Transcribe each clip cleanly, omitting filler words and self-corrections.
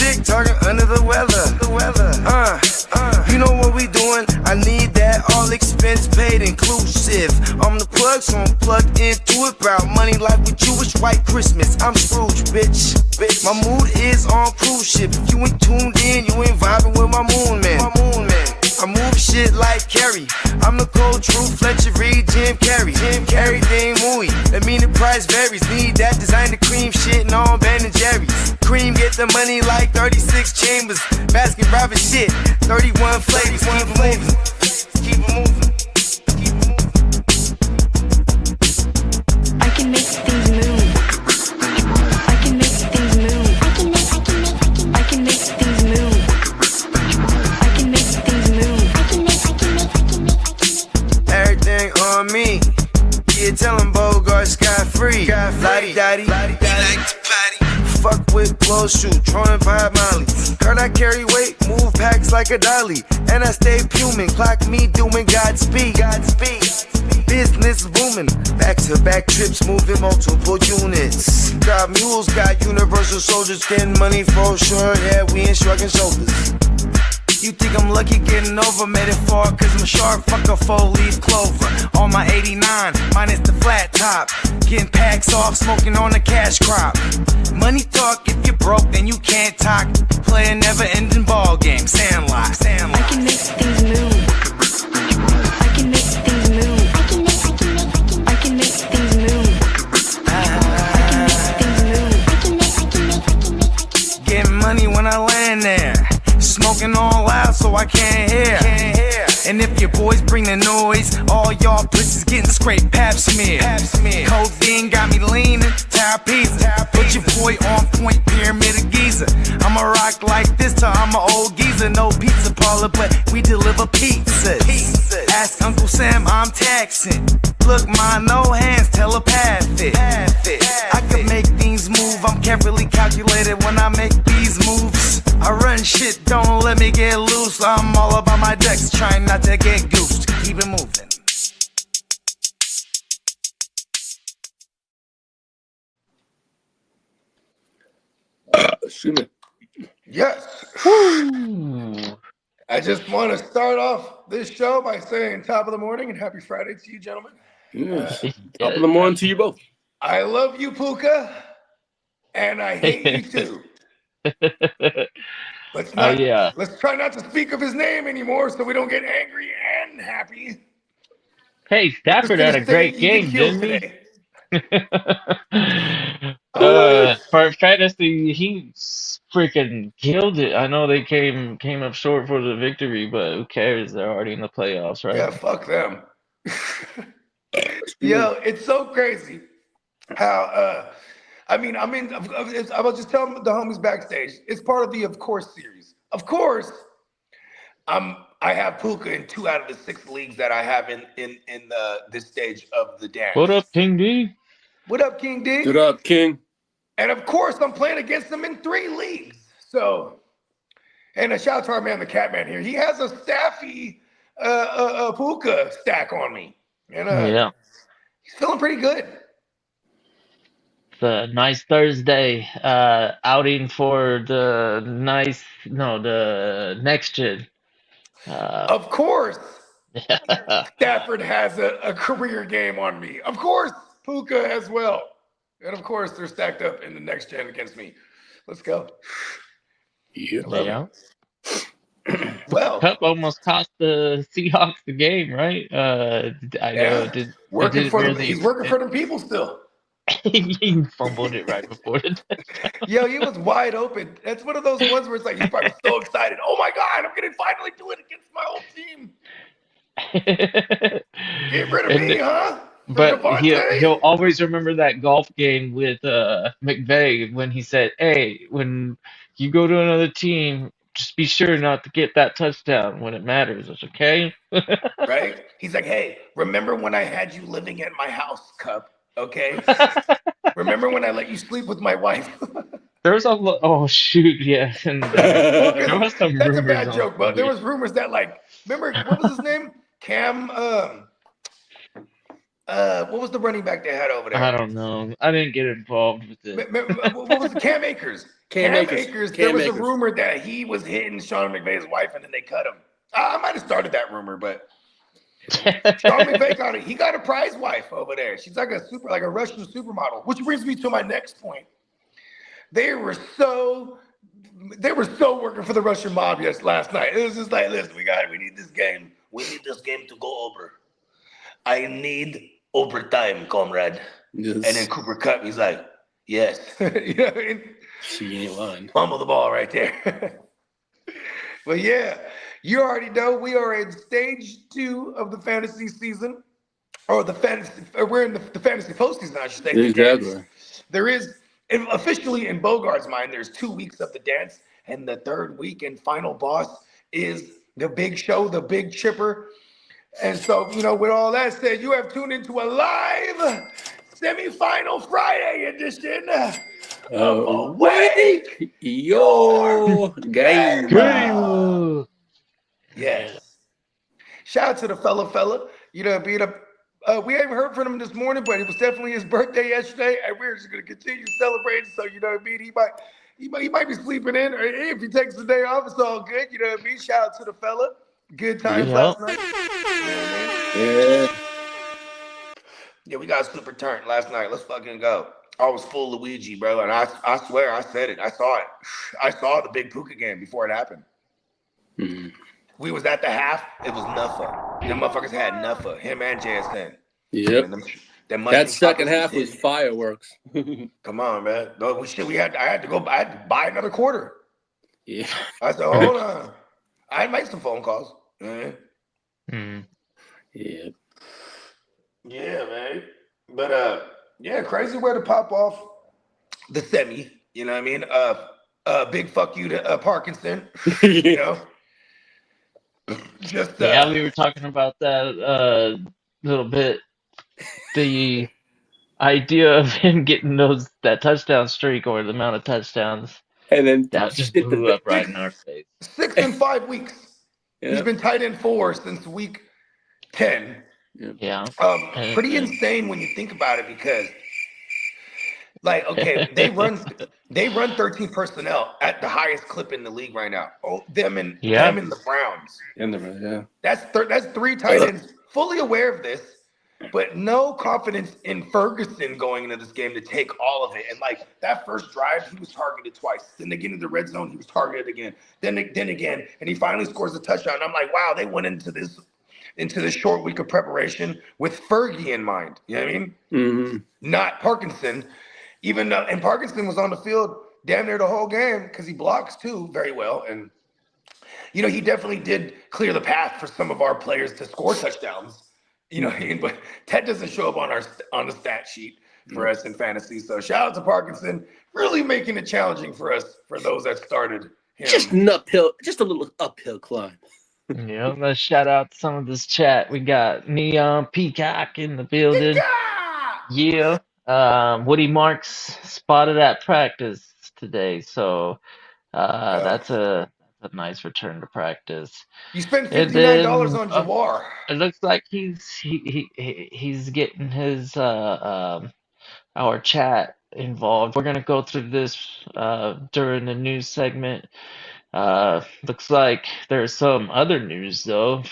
chick talking under the weather. You know what we doing? I need that all expense paid inclusive. I'm the plug, so I'm plugged into it. About money like with Jewish white Christmas. I'm Scrooge, bitch. My mood is on cruise ship. If you ain't tuned in, you ain't vibing with my moon man. I move shit like Kerry. I'm the cold truth, Fletcher Reed, Jim Carrey. Everything mooey, that mean the price varies. Need that designer cream shit and all Ben and Jerry's. Cream get the money like 36 chambers. Basket Robin shit, 31 flavors. Keep it moving. I can make things move. I can make things move. I can make things move. I can make things move. Everything on me. Yeah, tell him Bogart scot-free. Lottie Dottie. Fuck with blow shoot, trolling 5 Molly. Heard I carry weight, move packs like a dolly. And I stay fuming, clock me doing Godspeed. Business booming, back-to-back trips moving multiple units. Got mules, got universal soldiers, getting money for sure. Yeah, we ain't shrugging shoulders. You think I'm lucky getting over, made it far, cause I'm sharp, fuck a 4-leaf clover. On my 89, minus the flat top. Getting packs off, smoking on the cash crop. Money talk, if you're broke, then you can't talk. Play a never-ending ball game, Sandlot. I can make things move. I can make things move. I can make things move. Getting money when I land there. Smoking all loud so I can't hear. And if your boys bring the noise, all y'all bitches getting scraped pap smear. Codeine got me leaning, trapeze. Put your boy on point, pyramid of Giza. I'ma rock like this till I'm an old geezer. No pizza parlor, but we deliver pizzas. Ask Uncle Sam, I'm taxing. Look, my no hands telepathic. I can make things move, I'm carefully calculated when I make these moves. I run shit, don't let me get loose. I'm all about my decks, trying not to get goosed. Keep it moving. Excuse me. Yes. I just want to start off this show by saying top of the morning and happy Friday to you, gentlemen. Yes. Top of the morning to you both. I love you, Puka, and I hate you too. Let's try not to speak of his name anymore so we don't get angry and happy. Hey, Stafford had a great game, didn't he? For fantasy, he freaking killed it. I know they came up short for the victory, but who cares? They're already in the playoffs, right? Yeah, fuck them. Yo, it's so crazy how I was just telling the homies backstage. It's part of the Of Course series. Of course, I have Puka in 2 out of the 6 leagues that I have in this stage of the dance. What up, King D? What up, King D? What up, King? And of course, I'm playing against him in 3 leagues. So, and a shout out to our man, the Catman here. He has a Staffy Puka stack on me. And Yeah. he's feeling pretty good. It's a nice Thursday outing for the next gen. Of course, Stafford has a career game on me. Of course, Puka as well. And of course, they're stacked up in the next gen against me. Let's go. Yeah. Well, Cup almost cost the Seahawks the game, right? I know. he's working for them people still. He fumbled it right before the touchdown. Yo, he was wide open. That's one of those ones where it's like he's probably so excited. Oh my God, I'm gonna finally do it against my old team. Get rid of me, huh? But he'll always remember that golf game with McVay when he said, "Hey, when you go to another team, just be sure not to get that touchdown when it matters." It's okay. Right? He's like, "Hey, remember when I had you living at my house, Cup? Okay? Remember when I let you sleep with my wife?" There was oh shoot, yeah. And there was some That's rumors a bad joke, but there was rumors that remember what was his name? Cam what was the running back they had over there? I don't know. I didn't get involved with it. What was it? Cam Akers. Cam Akers. There was a Akers. rumor that he was hitting Sean McVay's wife, and then they cut him. I might have started that rumor, but Sean McVay got it. He got a prize wife over there. She's like a Russian supermodel. Which brings me to my next point. They were so working for the Russian mob last night. It was just like, listen, we need this game. We need this game to go over. I need overtime, comrade. Yes. And then Cooper Kupp, he's like, yes. You know what I mean? She ain't lying. Fumble the ball right there. But yeah, you already know we are in stage 2 of the fantasy season, or we're in the fantasy postseason, I should say. Exactly. There is officially in Bogart's mind, there's 2 weeks of the dance, and the third week and final boss is the big show, the big chipper. And so, with all that said, you have tuned into a live semifinal Friday edition of Awake Your game. Yes. Shout out to the fella. Being we haven't heard from him this morning, but it was definitely his birthday yesterday, and we're just gonna continue celebrating. So he might be sleeping in, or if he takes the day off, it's all good. You know what I mean? Shout out to the fella. Good times last night. Yeah. Yeah, we got super turned last night. Let's fucking go. I was full Luigi, bro, and I swear I said it. I saw it. I saw the big Puka game before it happened. Mm-hmm. We was at the half. It was Nuffa. Them motherfuckers had Nuffa. Him and JSN. Yep. That second half was fireworks. Come on, man. No shit. I had to buy another quarter. Yeah. I said, hold on. I make some phone calls. Yeah. Yeah, man. But yeah, crazy way to pop off the semi. You know what I mean? Big fuck you to Parkinson. You know. Just yeah, we were talking about that a little bit. The idea of him getting that touchdown streak, or the amount of touchdowns, and then that just blew up right in our face. 6 and 5 weeks. Yeah. He's been tight end 4 since week 10. Yeah. Pretty insane when you think about it, because okay, they run 13 personnel at the highest clip in the league right now. Oh, them and the Browns. That's 3 tight ends. Fully aware of this, but no confidence in Ferguson going into this game to take all of it. And that first drive, he was targeted twice. Then they get into the red zone, he was targeted again. Then again, and he finally scores a touchdown. I'm like, wow, they went into this short week of preparation with Fergie in mind. You know what I mean? Mm-hmm. Not Parkinson. Even though, and Parkinson was on the field damn near the whole game, because he blocks too very well. And, he definitely did clear the path for some of our players to score touchdowns. You know what I mean? But that doesn't show up on the stat sheet for us in fantasy. So shout out to Parkinson, really making it challenging for us, for those that started him. Just a little uphill climb. Yeah, let's shout out some of this chat. We got Neon Peacock in the building. Yeah. Woody Marks spotted at practice today, so that's a nice return to practice. You spent $59 on Jawar. It looks like he's getting his our chat involved. We're gonna go through this during the news segment. Looks like there's some other news though.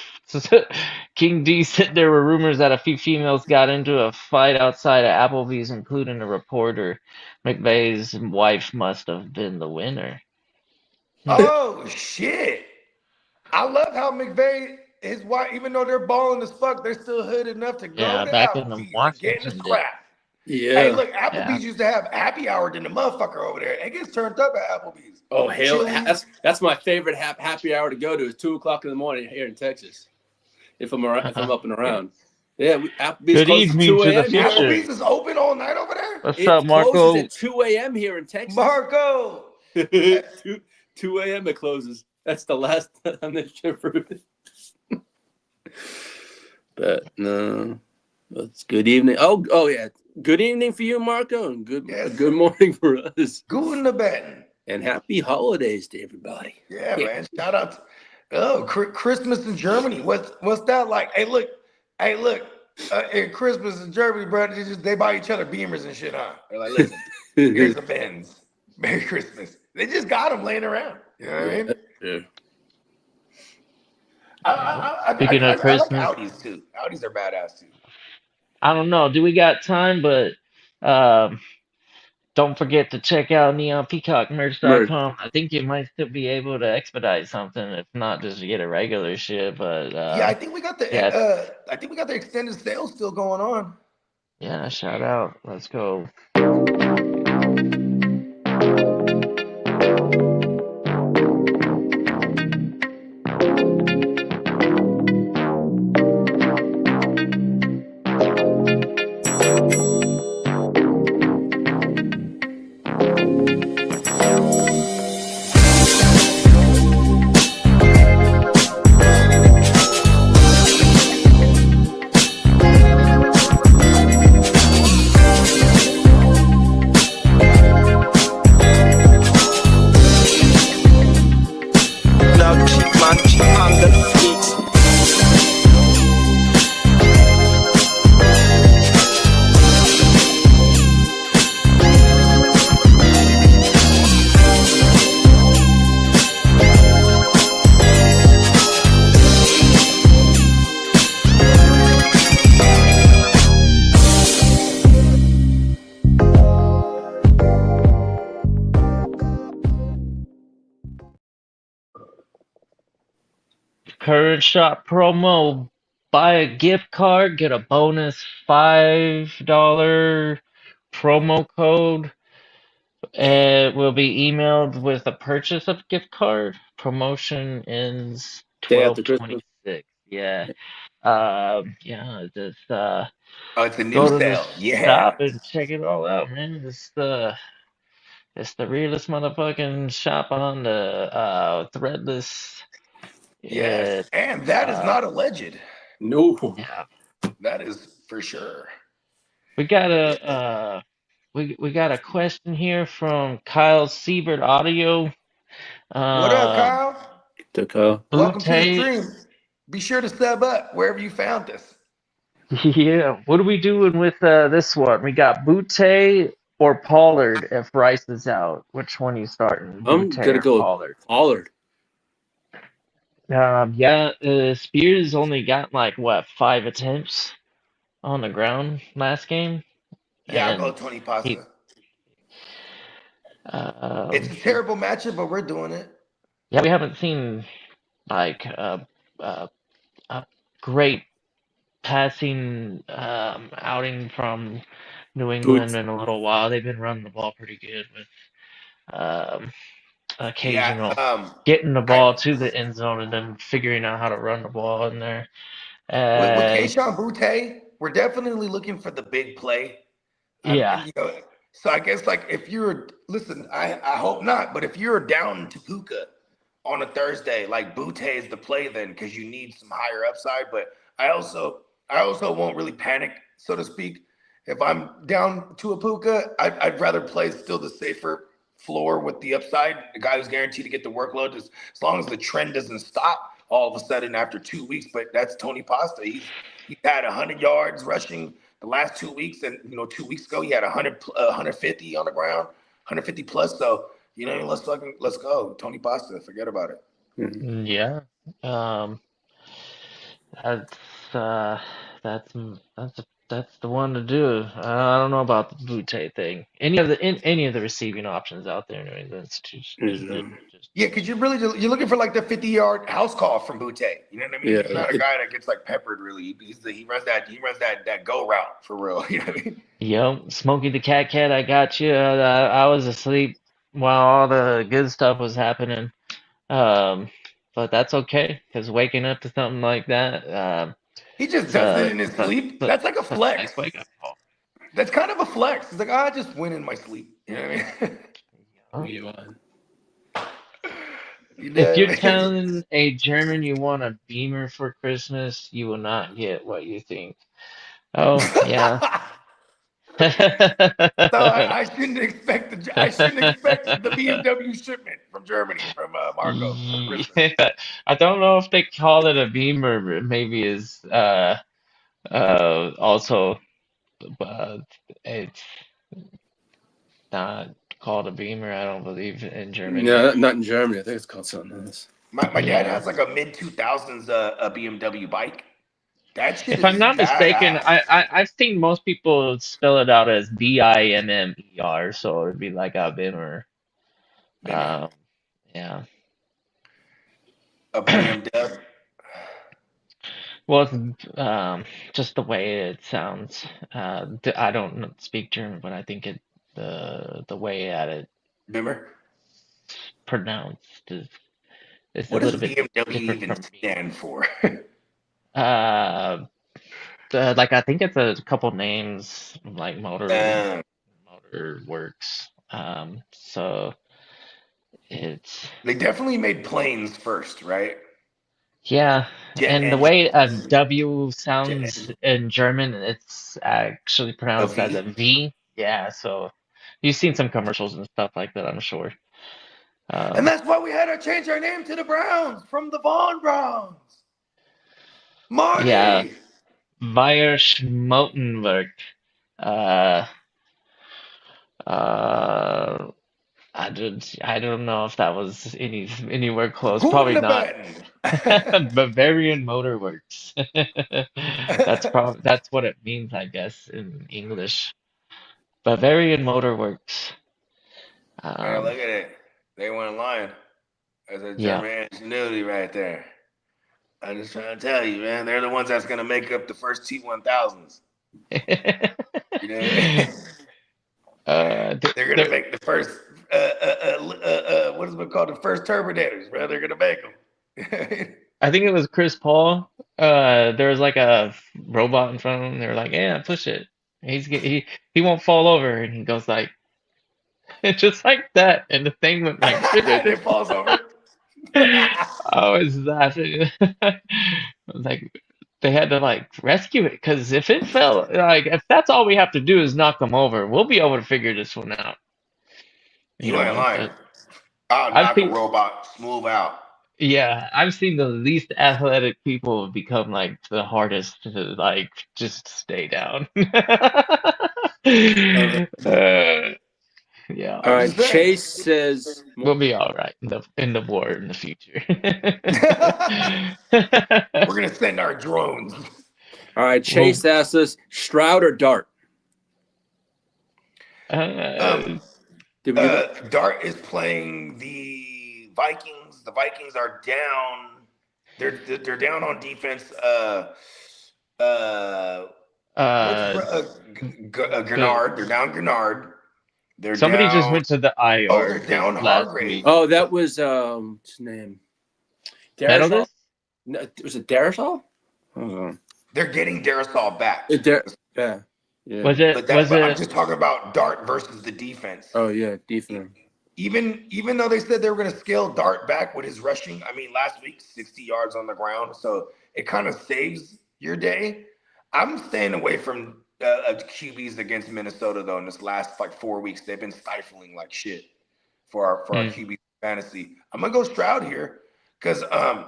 King D said there were rumors that a few females got into a fight outside of Applebee's, including a reporter. McVay's wife must have been the winner. Oh shit! I love how McVay, his wife, even though they're balling as fuck, they're still hood enough to go to back in the Applebee's, Washington getting scrap. Yeah. Hey, look, Applebee's used to have happy hour than the motherfucker over there. It gets turned up at Applebee's. Oh hell, that's my favorite happy hour to go to. Is 2:00 in the morning here in Texas. If I'm up and around. Yeah, Applebee's Good closes evening 2 to the a.m. future. Applebee's is open all night over there. What's up, Marco? Closes at 2 a.m. here in Texas. Marco. 2 a.m. it closes. That's the last time they ship fruit. But no, it's good evening. Oh yeah, good evening for you, Marco, and good morning for us. Guten Abend. And happy holidays to everybody. Yeah, man. Shout out to Christmas in Germany. What's that like? Hey, look. in Christmas in Germany, bro, they buy each other Beamers and shit, huh? They're like, listen, here's the Benz. Merry Christmas. They just got them laying around. You know what I mean? Yeah. Speaking of I like Christmas, Audis too. Audis are badass too. I don't know. Do we got time? But um, don't forget to check out Merch. neonpeacockmerch.com. I think you might still be able to expedite something, if not just to get a regular shit. But Yeah, I think we got yeah, the extended sale still going on. yeah, shout out. Let's go. Now cheap man, cheap on the beats. Current shop promo. Buy a gift card, get a bonus $5 promo code. It will be emailed with a purchase of gift card. Promotion ends Day after Christmas. 12/26. Yeah. Yeah, just Oh, it's a new go to the sale. Yeah. shop and check it all out, man. It's the realest motherfucking shop on the Threadless. Yes. It And that is not alleged. No. yeah. That is for sure. We got a we got a question here from Kyle Siebert Audio. What up, Kyle? Welcome to the Butte. stream. Be sure to sub up wherever you found this. Yeah, what are we doing with this one? We got Butte or Pollard if Rice is out. Which one are you starting? I'm Butte gonna or go with Pollard? Pollard. Yeah, Spears only got like what 5 attempts on the ground last game, Yeah, I'll go and Tony he Pasta. It's a he terrible matchup, but we're doing it. yeah, we haven't seen like a great passing outing from New England Boots. in a little while. They've been running the ball pretty good with um, Yeah. occasional getting the I ball to the end zone and then figuring out how to run the ball in there. with Keyshawn Butte, we're definitely looking for the big play. Yeah, You know, so I guess like if you're listen, I hope not, but if you're down to Puka on a Thursday, like Butte is the play then because you need some higher upside. But I also won't really panic, so to speak. If I'm down to a Puka, I'd rather play still the safer floor with the upside, the guy who's guaranteed to get the workload as long as the trend doesn't stop all of a sudden after 2 weeks. But that's Tony Pasta. He's had 100 yards rushing the last 2 weeks, and 2 weeks ago he had 150 on the ground, 150 plus. So let's go, Tony Pasta. Forget about it. yeah. Um, that's uh, that's that's the one to do. I don't know about the Butte thing. Any of the receiving options out there in New England, it's just Yeah, because you're looking for like the 50-yard house call from Butte. You know what I mean? Yeah. He's not a guy that gets like peppered really. He runs that go route for real. You know what I mean? Yep, Smokey the Cat, I got you. I was asleep while all the good stuff was happening. But that's okay, because waking up to something like that, He just it's does it a in his it's a, sleep. it's That's like a a flex. nice wake up call. That's kind of a flex. It's like, I just win in my sleep. You know what I mean? You know If what you're I mean? telling a German you want a Beamer for Christmas, you will not get what you think. Oh, yeah. So I shouldn't expect the BMW shipment from Germany from Marco for Christmas. Yeah. I don't know if they call it a Beamer, but maybe is Also, uh, it's not called a Beamer, I don't believe, in Germany. No, not in Germany. I think it's called something else. My dad Yeah. has like a mid 2000s a BMW bike. That shit If is I'm not mistaken, badass. I've seen most people spell it out as Bimmer, so it'd be like a Bimmer. Bimmer. Yeah. A BMW. Well, it's, just the way it sounds. I don't speak German, but I think the way that it Bimmer. pronounced is a What does little bit BMW different even from me. stand for? Uh, like I think it's a couple names like Um, Motor Works. So it's they definitely made planes first, right? yeah, Jet and the way a engines, W jet sounds engine, in German, it's actually a pronounced as a V. V. Yeah, so you've seen some commercials and stuff like that, I'm sure. And that's why we had to change our name to the Browns from the Vaughn Browns. Yeah, Marty. Meyer Schmotenberg. Uh, uh, I don't know if that was anywhere close. Who Probably wouldn't not. have betting? Bavarian Motor Works. That's what it means, I guess, in English. Bavarian Motor Works. Man, Um, look at it. They weren't lying. That's a yeah. German ingenuity right there. I'm just trying to tell you, man. They're the ones that's going to make up the first T1000s. You know? They're going to make the first, what is it called? The first Terminators, bro. They're going to make them. I think it was Chris Paul. There was like a robot in front of him. They were like, "Yeah, push it. He won't fall over." And he goes like, just like that, and the thing went like, And it falls over. I was laughing. I was like, they had to like rescue it because if it fell, like if that's all we have to do is knock them over, we'll be able to figure this one out. You ain't lying. I'll I've knock a seen, robot smooth out. yeah, I've seen the least athletic people become like the hardest to like just stay down. Yeah, All right, just saying. Chase says we'll be all right in the war in the future. We're going to send our drones. All right, Chase asks us Stroud or Dart. Did we do that? Dart is playing the Vikings. The Vikings are down. They're down on defense. Grenard. They're down Grenard. They're Somebody down, just went to the IR. Oh, they're down last Hargrave. week. Oh, that was what's his name? Darisol? Methodist? No, was it Darisol? Hold on. They're getting Darisol back. Yeah. Was it? But I'm just talking about Dart versus the defense. Oh yeah, defense. Even though they said they were going to scale Dart back with his rushing, I mean, last week 60 yards on the ground, so it kind of saves your day. I'm staying away from QBs against Minnesota though. In this last like 4 weeks, they've been stifling like shit for our QB fantasy. I'm gonna go Stroud here because I'm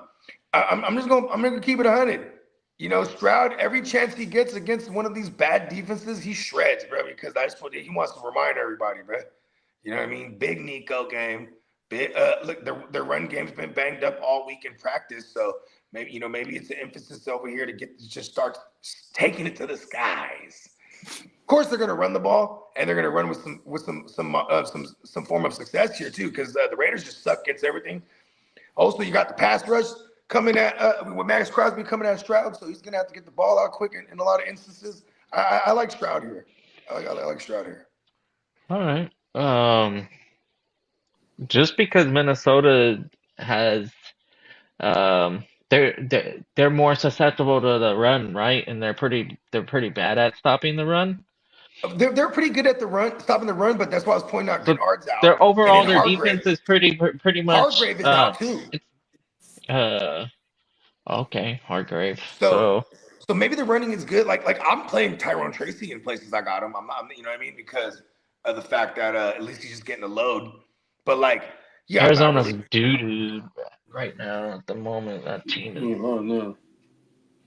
gonna keep it 100. You know, Stroud, every chance he gets against one of these bad defenses, he shreds, bro. Because he wants to remind everybody, bro. You know what I mean? Big Nico game. Big, look, their run game's been banged up all week in practice, so maybe it's the emphasis over here to just start taking it to the skies. Of course, they're going to run the ball, and they're going to run with some form of success here too, because the Raiders just suck against everything. Also, you got the pass rush coming at with Max Crosby coming at Stroud, so he's going to have to get the ball out quick in a lot of instances. I like Stroud here. I like Stroud here. All right. Just because Minnesota has, they're more susceptible to the run, right? And they're pretty bad at stopping the run. They're pretty good at the run, stopping the run, but that's why I was pointing out Grenard's out. Their overall, And then their Hargrave. defense is pretty much. Hargrave is out too. Okay, Hargrave. So maybe the running is good. Like I'm playing Tyrone Tracy in places I got him. I'm you know what I mean, because of the fact that at least he's just getting a load. But like, yeah, Arizona's doo-doo right now at the moment. That team is. Oh no.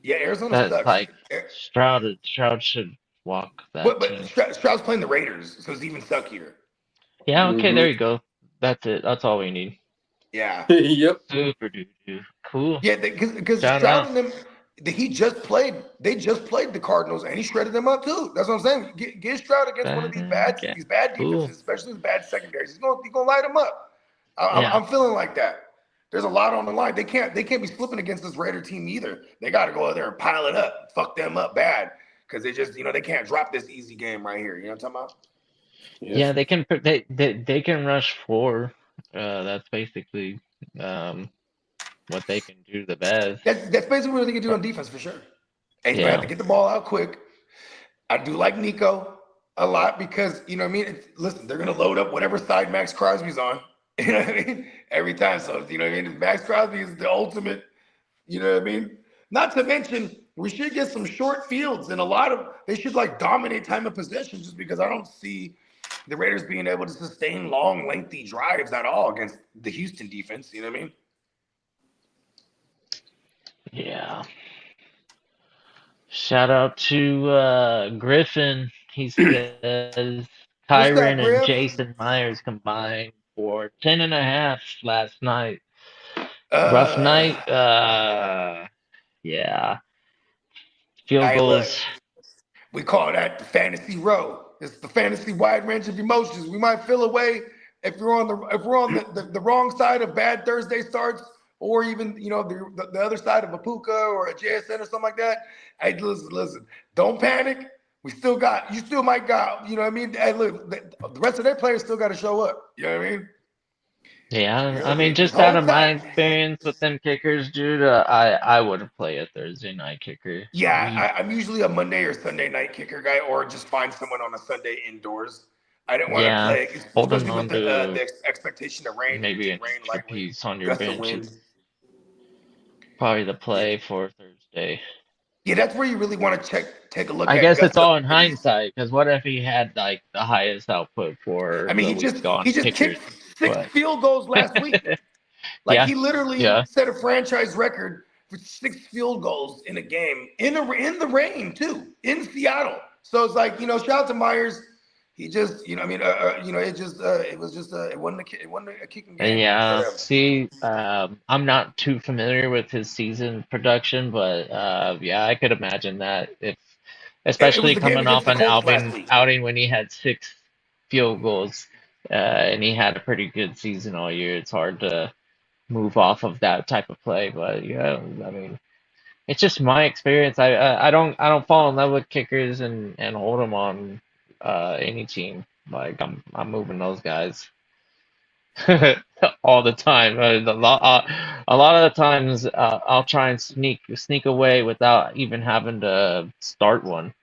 Yeah, Arizona That's sucks. like Stroud should walk that But team. Stroud's playing the Raiders, so it's even suckier. Yeah, okay, Hmm. there you go. That's it. That's all we need. Yeah. Yep. Super dude. Cool. Yeah, because Shout Stroud out. and them, he just played. They just played the Cardinals, and he shredded them up too. That's what I'm saying. Get Stroud against one of these Yeah. bad Cool. defenses, especially the bad secondaries. He's gonna light them up. Yeah. I'm feeling like that. There's a lot on the line. They can't be slipping against this Raider team either. They got to go out there and pile it up, fuck them up bad, because they just they can't drop this easy game right here. You know what I'm talking about? Yeah, they can they can rush 4. That's basically what they can do the best. That's basically what they can do on defense for sure. And you have Yeah. to get the ball out quick. I do like Nico a lot because you know what I mean. Listen, they're gonna load up whatever side Max Crosby's on. You know what I mean? Every time. So you know what I mean. Max Crosby is the ultimate. You know what I mean? Not to mention we should get some short fields and they should like dominate time of possession just because I don't see the Raiders being able to sustain long, lengthy drives at all against the Houston defense. You know what I mean? Yeah. Shout out to Griffin. He says Kyron and Griff? Jason Myers combined for 10.5 last night. Rough night. Yeah. Field Hey, goals. look, we call that the fantasy row. It's the fantasy wide range of emotions. We might feel away if we're on the wrong side of bad Thursday starts, or even the other side of a Puka or a JSN or something like that. Hey, listen, don't panic. You still might got, you know what I mean? Hey, look, the rest of their players still got to show up. You know what I mean? Yeah, I mean, just out of my experience with them kickers, dude, I wouldn't play a Thursday night kicker. Yeah, I'm usually a Monday or Sunday night kicker guy, or just find someone on a Sunday indoors. I didn't want to play, holding especially on with to the expectation of rain. maybe an rain, extra light wind, piece on your gusts of bench wind. is probably the play for Thursday. Yeah, that's where you really want to take a look. I at guess it's gusts of all in wind. hindsight, because what if he had like the highest output for I mean, the he week just on kickers? kicked 6 but- field goals last week. Like Yeah, he literally yeah. set a franchise record for 6 field goals in a game in the rain too in Seattle. So it's like shout out to Myers. He just it wasn't a kicking game. Yeah, Whatever. see, I'm not too familiar with his season production, but yeah, I could imagine that especially the game coming off against the an Colts last week. outing when he had 6 field goals, and he had a pretty good season all year. It's hard to move off of that type of play, but yeah, I mean, it's just my experience. I don't fall in love with kickers and hold them on any team. Like I'm moving those guys all the time. A lot of the times I'll try and sneak away without even having to start one.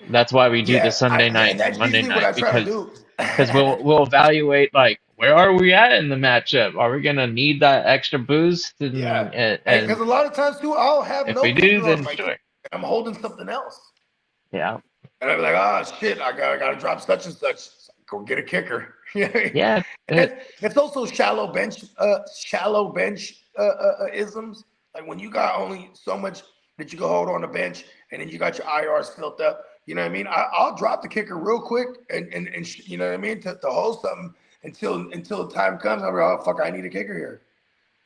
That's why we do the Sunday night and that's and Monday usually what I night, try to do. because we'll evaluate like where are we at in the matchup? Are we gonna need that extra boost? And, Because and a lot of times too, I'll have if no we do, kicker then on my sure. team. I'm holding something else. Yeah. And I'd be like, oh shit, I gotta drop such and such. Go get a kicker. Yeah. It's also shallow bench isms. Like when you got only so much that you can hold on the bench, and then you got your IRs filled up. You know what I mean? I'll drop the kicker real quick, and you know what I mean to hold something until the time comes. I'm like, oh fuck, I need a kicker here.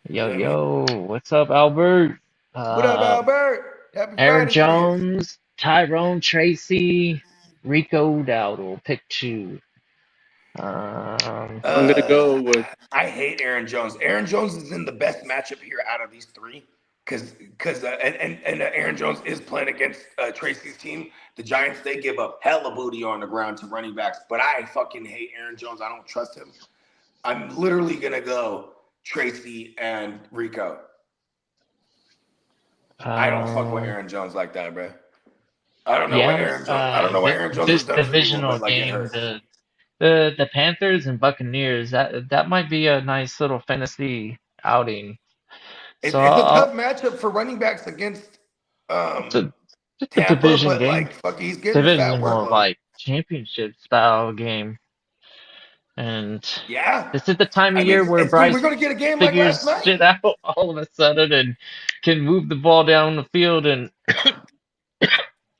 Yo, what's up, Albert? What up, Albert? Happy Aaron Friday to you. Jones, Tyrone Tracy, Rico Dowdle, pick 2. I'm gonna go with. I hate Aaron Jones. Aaron Jones is in the best matchup here out of these 3, because Aaron Jones is playing against Tracy's team. The Giants, they give up hella booty on the ground to running backs, but I fucking hate Aaron Jones. I don't trust him. I'm literally gonna go Tracy and Rico. I don't fuck with Aaron Jones like that, bro. I don't know what Aaron Jones. I don't know what Aaron Jones This has done for people, divisional but like it game, hurts. the Panthers and Buccaneers, that might be a nice little fantasy outing. It's So a tough matchup for running backs against it's a Tampa, division but game. like fuck, he's getting a fat Divisional workload. like championship style game. And Yeah, this is the time I of year mean, where we're Bryce gonna get a game like figures last night. shit out all of a sudden and can move the ball down the field and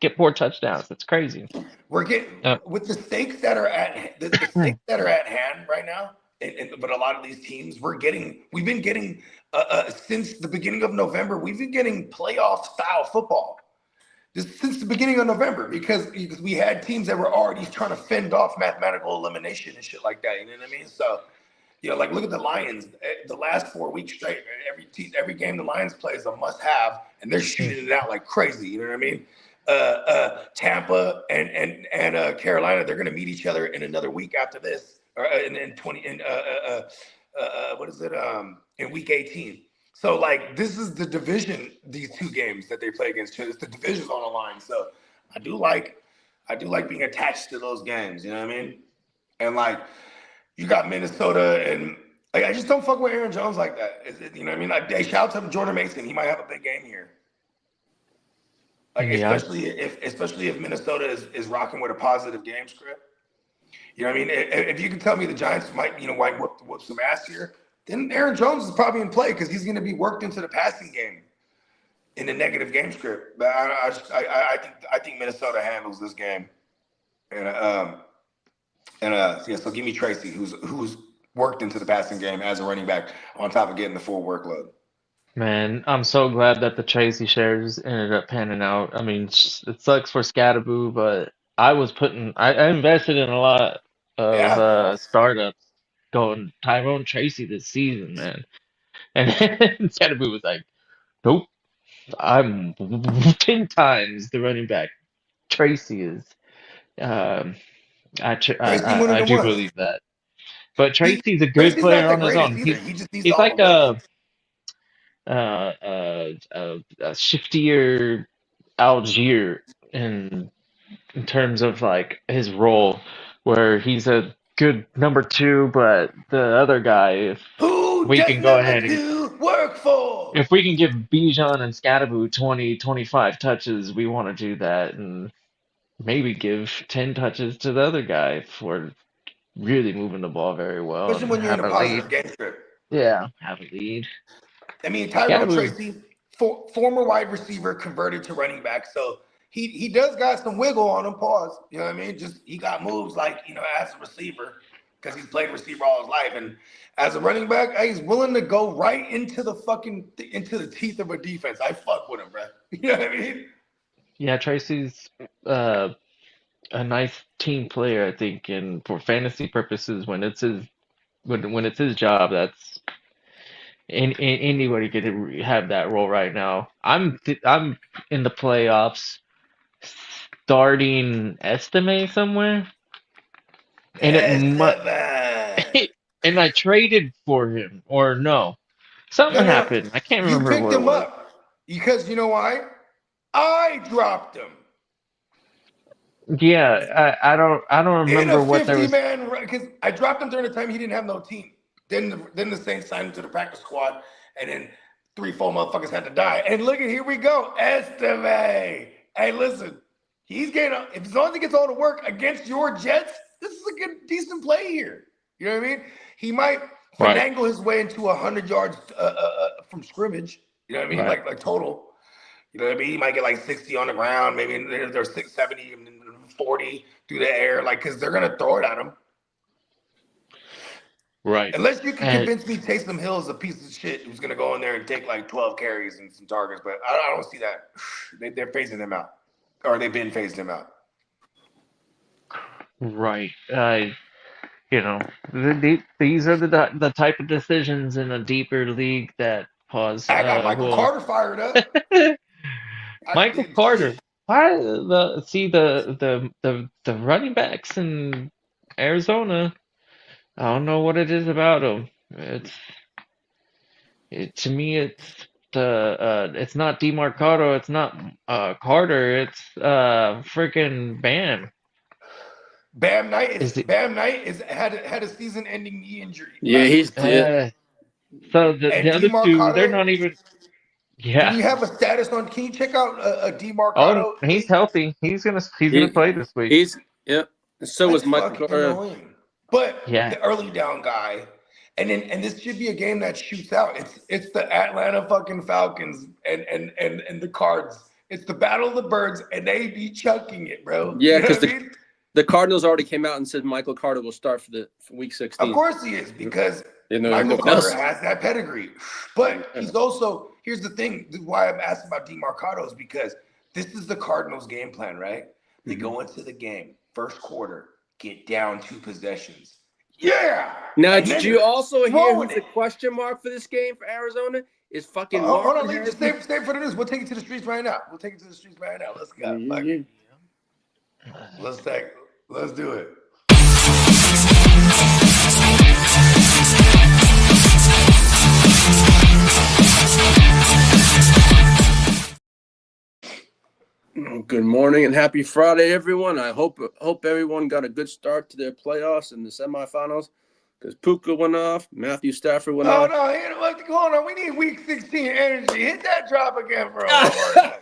get 4 touchdowns. That's crazy. We're getting Uh, with the stakes that are at the stakes that are at hand right now. But a lot of these teams, we've been getting since the beginning of November. We've been getting playoff style football since the beginning of November because we had teams that were already trying to fend off mathematical elimination and shit like that. You know what I mean? So, like look at the Lions. The last 4 weeks straight, every game the Lions play is a must-have, and they're shooting it out like crazy. You know what I mean? Tampa and Carolina, they're going to meet each other in another week after this, or in week 18. So like this is the division. These 2 games that they play against each other, the division's on the line. So I do like being attached to those games. You know what I mean? And like you got Minnesota, and like I just don't fuck with Aaron Jones like that. You know what I mean? Like, shout out to Jordan Mason. He might have a big game here. Like especially if Minnesota is rocking with a positive game script. You know what I mean? If you can tell me the Giants might whoop some ass here, then Aaron Jones is probably in play because he's going to be worked into the passing game in the negative game script. But I think Minnesota handles this game, so give me Tracy, who's worked into the passing game as a running back on top of getting the full workload. Man, I'm so glad that the Tracy shares ended up panning out. I mean, it sucks for Scatterboo, but I invested in a lot of startups going Tyrone Tracy this season, man. And Scatterboo was like, nope, I'm 10 times the running back Tracy is. I do believe that. But Tracy's a good player on his own. He's like a shiftier Algier in terms of like his role, where he's a good number 2, but the other guy, if we can give Bijan and Scatterboo 20-25 touches, we want to do that, and maybe give 10 touches to the other guy for really moving the ball very well. Especially when you're in a positive game script. Yeah, have a lead. I mean, Tyrone Tracy, former wide receiver, converted to running back, so he does got some wiggle on him. Pause. You know what I mean? Just he got moves like as a receiver because he's played receiver all his life, and as a running back, he's willing to go right into the teeth of a defense. I fuck with him, bro. You know what I mean? Yeah, Tracy's a nice team player, I think, and for fantasy purposes, when it's his job, that's. Anybody could have that role right now. I'm in the playoffs, starting Estime somewhere, and and I traded for him, or no, something happened. I can't remember. You picked him up because you know why? I dropped him. Yeah, I don't remember what there was. Because I dropped him during the time he didn't have no team. Then the Saints signed him to the practice squad, and then 3-4 motherfuckers had to die. And look at here we go, Estime. Hey, listen, he's getting as long as he gets all the work against your Jets, this is a good, decent play here. You know what I mean? He might finagle his way into 100 yards from scrimmage. You know what I mean? Right. Like total. You know what I mean? He might get like 60 on the ground, maybe there's 70 and 40 through the air, like because they're gonna throw it at him. Right. Unless you can convince me Taysom Hill is a piece of shit who's going to go in there and take like 12 carries and some targets, but I don't see that. They're phasing him out, or they've been phasing him out. Right. These are the type of decisions in a deeper league that pause. I got Michael Carter fired up. Michael Carter. Why the running backs in Arizona? I don't know what it is about him. To me, it's not DeMarcado, it's not Carter, it's freaking Bam. Bam Knight had a season-ending knee injury. Yeah, he's so the other two, they're not even. Yeah. Do you have a status on? Can you check out DeMarcado? Oh, he's healthy. He's gonna play this week. So was Michael Carter. But the early down guy, And this should be a game that shoots out. It's the Atlanta fucking Falcons and the Cards. It's the battle of the birds, and they be chucking it, bro. Yeah, You know because what I mean? the Cardinals already came out and said Michael Carter will start for Week 16. Of course he is, because You know, Michael no one Carter else. has that pedigree. But he's also, here's the thing, why I'm asking about DeMarcado is because this is the Cardinals' game plan, right? They go into the game, first quarter, get down 2 possessions. Yeah. Now, And did then you also hear throwing who's the it. question mark for this game for Arizona? Is fucking Hold Marvin on, let's Harrison. stay for the news. We'll take it to the streets right now. Let's go. Like, let's do it. Good morning and happy Friday, everyone. I hope everyone got a good start to their playoffs and the semifinals. Because Puka went off, Matthew Stafford went off. No, what's going on? We need Week 16 energy. Hit that drop again, bro. One more time.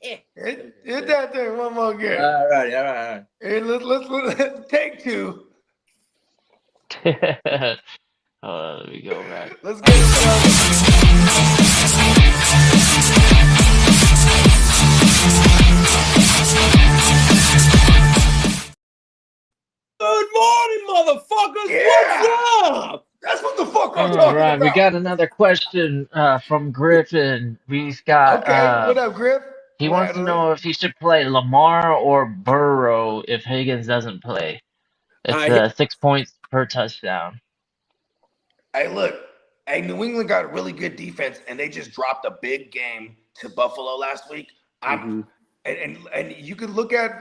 Hit that thing one more again. All right. Hey, let's take 2. Let me go back. Let's get it started. Good morning, motherfuckers. Yeah. What's up? That's what the fuck I'm All talking right, about. we got another question from Griffin. We've got Okay, what up, Griff? he wants to know if he should play Lamar or Burrow if Higgins doesn't play. It's 6 points per touchdown. Hey, look. Hey, New England got a really good defense, and they just dropped a big game to Buffalo last week. And you can look at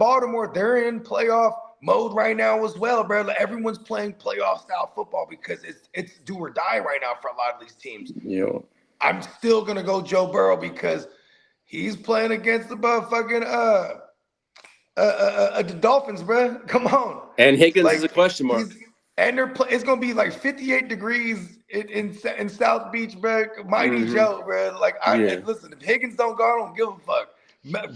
Baltimore. They're in playoff mode right now as well, bro. Like, everyone's playing playoff style football because it's do or die right now for a lot of these teams. Yo. I'm still gonna go Joe Burrow because he's playing against the motherfucking the Dolphins, bro. Come on. And Higgins Like, is a question mark. And it's gonna be like 58 degrees in South Beach, bro. Mighty Joe, bro. Like, listen, if Higgins don't go, I don't give a fuck.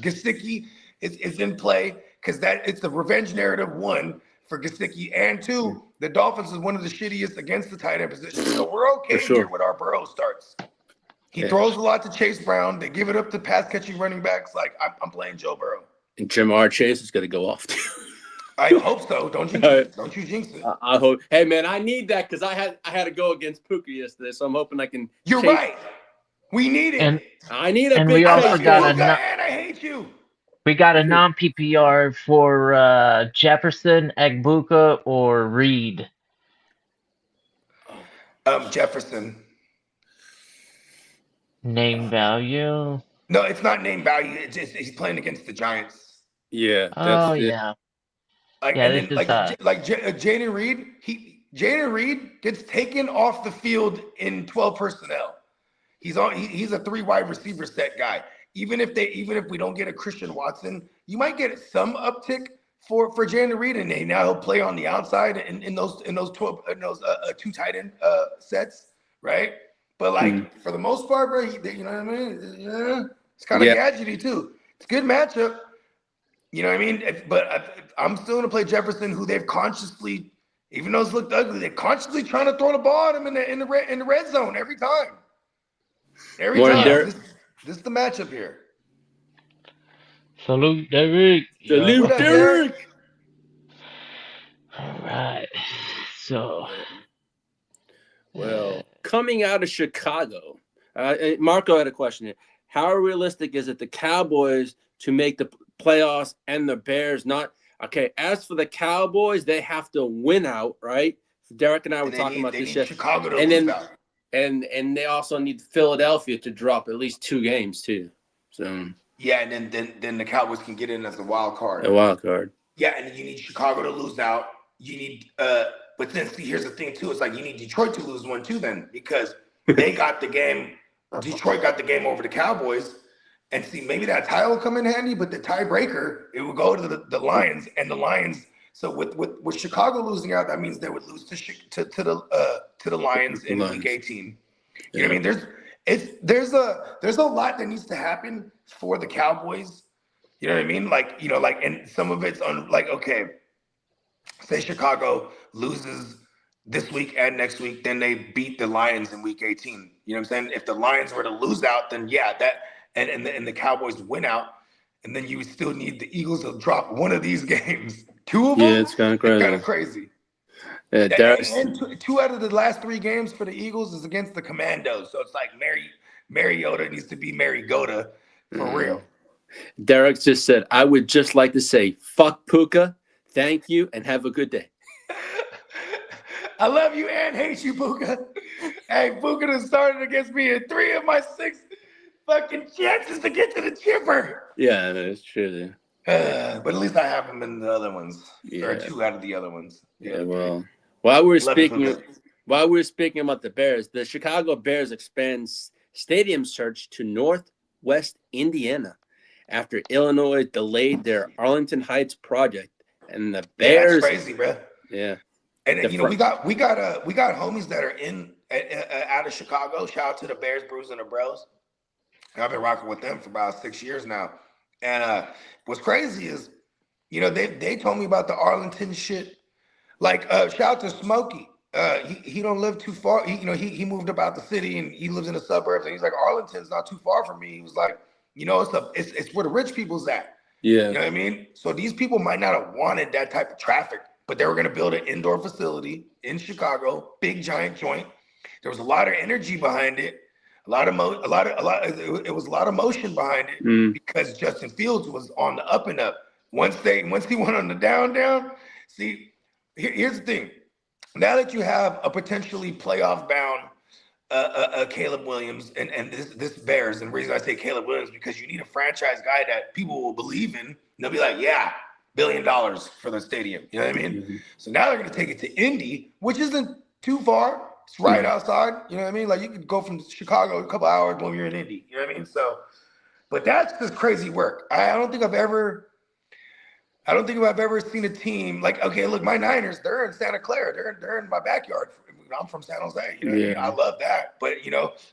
Gesicki is in play because it's the revenge narrative, 1, for Gesicki, and 2, the Dolphins is one of the shittiest against the tight end position. So we're okay here with our Burrow starts. He throws a lot to Chase Brown. They give it up to pass catching running backs. Like, I'm playing Joe Burrow. And Jamar Chase is going to go off. I hope so. Don't you jinx it. I hope. Hey, man, I need that because I had to go against Puka yesterday, so I'm hoping I can. You're right. We need it. And I need a and big we also chase. got Puka, and I hate you. we got a non PPR for Jefferson, Egbuka, or Reed. Jefferson. Name value. No, it's not name value. It's just he's playing against the Giants. Yeah. Oh it. yeah. Like, Yeah, and this then, is Jaden Reed, Jaden Reed gets taken off the field in 12 personnel. He's a 3 wide receiver set guy. Even if we don't get a Christian Watson, you might get some uptick for Jaden Reed, and now he'll play on the outside in those 2 tight end sets, right? But like for the most part, bro, you know what I mean? Yeah, it's kind of gadgety too. It's a good matchup. You know what I mean? But I'm still going to play Jefferson, who they've consciously, even though it's looked ugly, they're consciously trying to throw the ball at him in the red zone every time. Every time. This is the matchup here. Salute, Derek. Salute, What up, Derek. All right. So. Well, coming out of Chicago, Marco had a question here. How realistic is it the Cowboys to make the playoffs and the Bears not? Okay, as for the Cowboys, they have to win out, right? Derek and I were talking about this yesterday. Chicago to And lose then out. and they also need Philadelphia to drop at least 2 games too. So Yeah, and then the Cowboys can get in as a wild card. a wild card. Yeah, and then you need Chicago to lose out. You need but then see, here's the thing too. It's like you need Detroit to lose one too then, because they got the game. Detroit got the game over the Cowboys. And see, maybe that tie will come in handy, but the tiebreaker, it will go to the Lions, and the Lions. So with Chicago losing out, that means they would lose to the Lions in Week 18. You know what I mean? There's a lot that needs to happen for the Cowboys. You know what I mean? Like, you know, like, and some of it's on, like, okay, say Chicago loses this week and next week, then they beat the Lions in week 18. You know what I'm saying? If the Lions were to lose out, then yeah, that and the Cowboys win out, and then you would still need the Eagles to drop one of these games. Two of them? Yeah, it's kind of crazy. Kind of crazy. Yeah, Derek, And two out of the last 3 games for the Eagles is against the Commandos. So it's like Mariota needs to be Mariota for real. Derek just said, I would just like to say, fuck Puka, thank you, and have a good day. I love you and hate you, Puka. Hey, Puka done started against me in 3 of my 6 fucking chances to get to the chipper. Yeah, that's true. But at least I have him in the other ones. Yeah. Or 2 out of the other ones. Yeah, well, while we're Love it, speaking about the Bears, the Chicago Bears expands stadium search to Northwest Indiana after Illinois delayed their Arlington Heights project, and the Bears. That's crazy, bro. Yeah. And we got homies that are out of Chicago. Shout out to the Bears, Brews, and the Bros. I've been rocking with them for about 6 years now. And what's crazy is, they told me about the Arlington shit. Like, shout out to Smokey. He don't live too far. He moved about the city and he lives in the suburbs. And he's like, Arlington's not too far from me. He was like, it's where the rich people's at. Yeah. You know what I mean? So these people might not have wanted that type of traffic, but they were going to build an indoor facility in Chicago, big giant joint. There was a lot of energy behind it, it was a lot of motion behind it because Justin Fields was on the up and up. Once he went on the down. See, here's the thing. Now that you have a potentially playoff bound Caleb Williams and this Bears, and the reason I say Caleb Williams because you need a franchise guy that people will believe in. And they'll be like, yeah, $1 billion for the stadium. You know what I mean? Mm-hmm. So now they're going to take it to Indy, which isn't too far. It's right outside. You know what I mean? Like you could go from Chicago a couple hours when you're in Indy. You know what I mean? So, but that's just crazy work. I don't think I've ever seen a team like, okay, look, my Niners, they're in Santa Clara. They're in my backyard. I'm from San Jose. You know what I mean? I love that. But,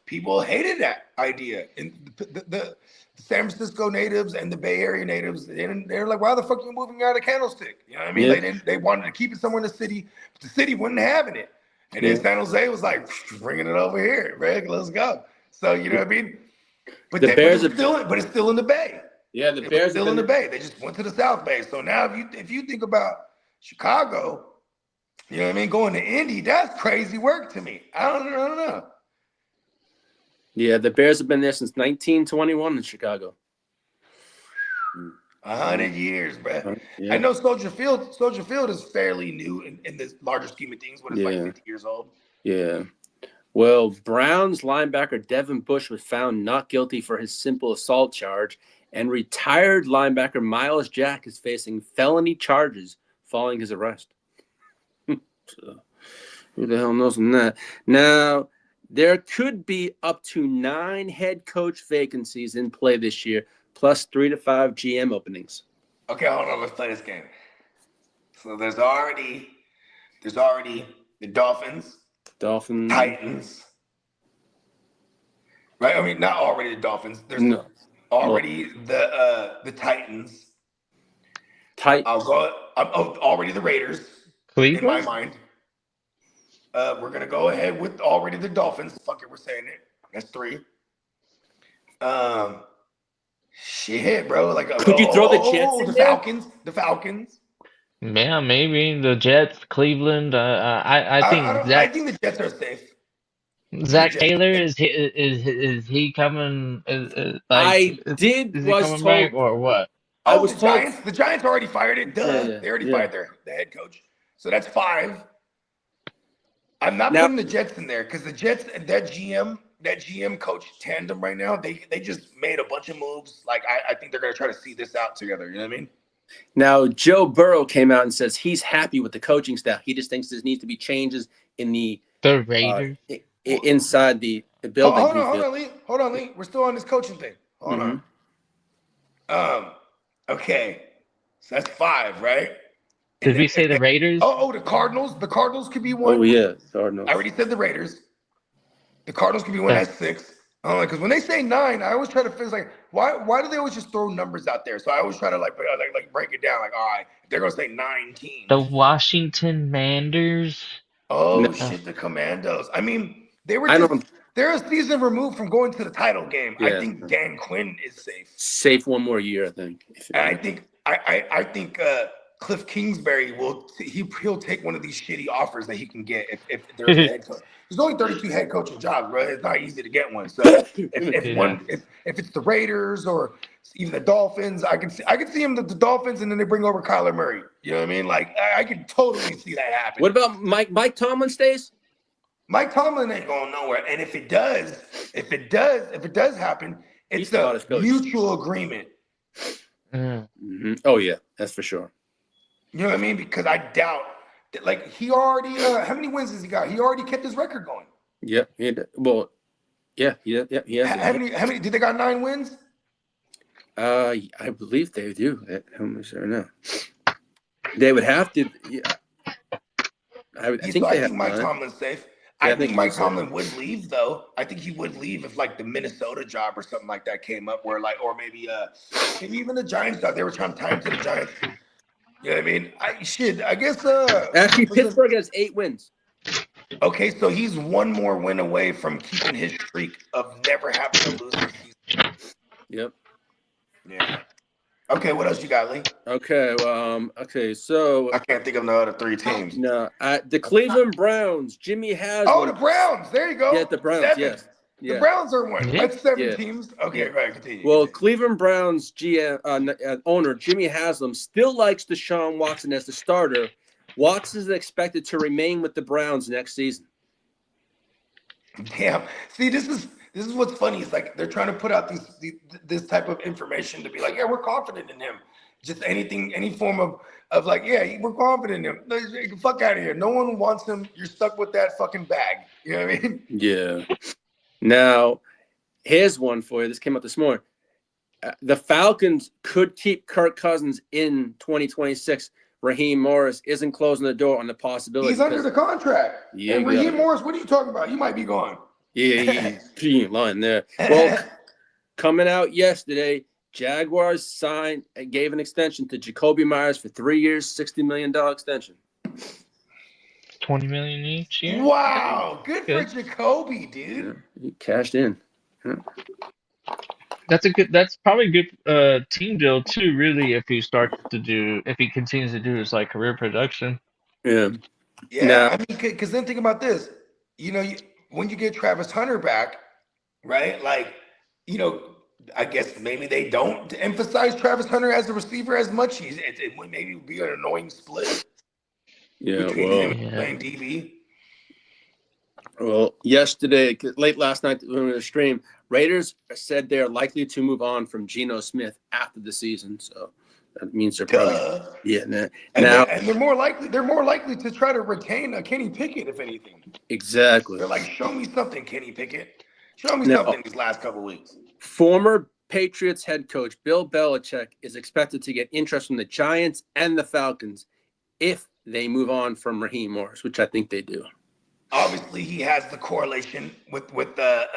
people hated that idea. And the San Francisco natives and the Bay Area natives, they're like, why the fuck are you moving out of Candlestick? You know what I mean? Yeah. They wanted to keep it somewhere in the city, but the city wasn't having it. And then San Jose was like, bringing it over here, Greg, let's go. So, you know what I mean? But it's still in the Bay. Yeah, the Bears still in the Bay. They just went to the South Bay. So now if you think about Chicago, you know what I mean, going to Indy, that's crazy work to me. I don't know. Yeah, the Bears have been there since 1921 in Chicago. 100 years, bro. Yeah. I know Soldier Field is fairly new in the larger scheme of things, but it's like 50 years old. Yeah. Well, Browns linebacker Devin Bush was found not guilty for his simple assault charge, and retired linebacker Miles Jack is facing felony charges following his arrest. So, who the hell knows on that? Now, there could be up to 9 head coach vacancies in play this year, plus 3 to 5 GM openings. Okay, hold on. Let's play this game. So there's already the Dolphins, Titans. Right? I mean, not already the Dolphins. There's already the Titans. Already the Raiders. Cleveland? In my mind. We're gonna go ahead with already the Dolphins. Fuck it, we're saying it. That's 3. Shit, bro. Like, could you throw the Jets in the there? Falcons. Yeah, maybe the Jets, Cleveland. I think the Jets are safe. Zach Taylor is he coming? Was told back or what? I was told the Giants already fired it. They already fired the head coach. So that's 5. I'm not putting the Jets in there because the Jets, that GM coach tandem right now, they just made a bunch of moves. Like I think they're gonna try to see this out together. You know what I mean? Now Joe Burrow came out and says he's happy with the coaching staff. He just thinks there needs to be changes in the Raiders inside the building. Hold on, Lee. We're still on this coaching thing. Hold on. Okay, so that's 5, right? Did we say the Raiders? The Cardinals. The Cardinals could be 1. Oh yeah, Cardinals. I already said the Raiders. The Cardinals could be 1 at 6. Because when they say 9, I always try to figure like why do they always just throw numbers out there? So I always try to like break it down. Like, all right, if they're gonna say 9 teams. The Washington Manders. Oh No, shit, the Commandos. I mean, I don't. they're a season removed from going to the title game. I Yeah. think Dan Quinn is safe. Safe one more year, I think. And I think Cliff Kingsbury he'll take one of these shitty offers that he can get if there's a head coach. There's only 32 head coaching jobs, bro. It's not easy to get one. So if it's the Raiders or even the Dolphins, I can see him the Dolphins, and then they bring over Kyler Murray. You know what I mean? Like I could totally see that happen. What about Mike Tomlin stays? Mike Tomlin ain't going nowhere. And if it does happen, it's a mutual agreement. Mm-hmm. Oh yeah, that's for sure. You know what I mean? Because I doubt that, like, he already, how many wins has he got? He already kept his record going. Yeah. Well, yeah. He has. How many, did they got 9 wins? I believe they do. How much I know. They would have to. Yeah. I think Mike Tomlin's safe. Yeah, I think Mike Tomlin would leave, though. I think he would leave if, like, the Minnesota job or something like that came up, where, like, or maybe even the Giants job. They were trying to tie him to the Giants. You know what I mean? I guess. Actually, Pittsburgh has 8 wins. Okay, so he's one more win away from keeping his streak of never having a losing season. Yep. Yeah. Okay, what else you got, Lee? Okay. Okay. So I can't think of no other 3 teams. no, the Cleveland Browns. Jimmy has. Oh, the Browns. There you go. Yeah, the Browns. 7. Yes. Yeah. The Browns are one. Yeah. That's 7 Yeah. teams. Okay, right. Continue. Well, Cleveland Browns owner Jimmy Haslam still likes Deshaun Watson as the starter. Watson is expected to remain with the Browns next season. Damn. See, this is what's funny. It's like they're trying to put out this type of information to be like, yeah, we're confident in him. Just anything, any form of like, yeah, we're confident in him. No, get the fuck out of here. No one wants him. You're stuck with that fucking bag. You know what I mean? Yeah. Now, here's one for you. This came out this morning. The Falcons could keep Kirk Cousins in 2026. Raheem Morris isn't closing the door on the possibility. He's under the contract. Yeah, and Raheem Morris, what are you talking about? You might be gone. Yeah, he ain't lying there. Well, coming out yesterday, Jaguars gave an extension to Jacoby Myers for 3 years, $60 million extension. 20 million each year. Wow, good for Jacoby, dude. Yeah, he cashed in. Yeah. That's probably a good team deal too, really, if he continues to do his like career production. Yeah. Yeah, Now- I mean, because then think about this. You know, when you get Travis Hunter back, right? Like, you know, I guess maybe they don't emphasize Travis Hunter as a receiver as much. It would maybe be an annoying split Yeah, between well, him and playing DB. Well, yesterday, late last night when we were stream, Raiders said they're likely to move on from Geno Smith after the season. So that means they're probably And they're more likely to try to retain a Kenny Pickett, if anything. Exactly. They're like, show me something, Kenny Pickett. Show me something these last couple weeks. Former Patriots head coach Bill Belichick is expected to get interest from the Giants and the Falcons if they move on from Raheem Morris, which I think they do. Obviously, he has the correlation with the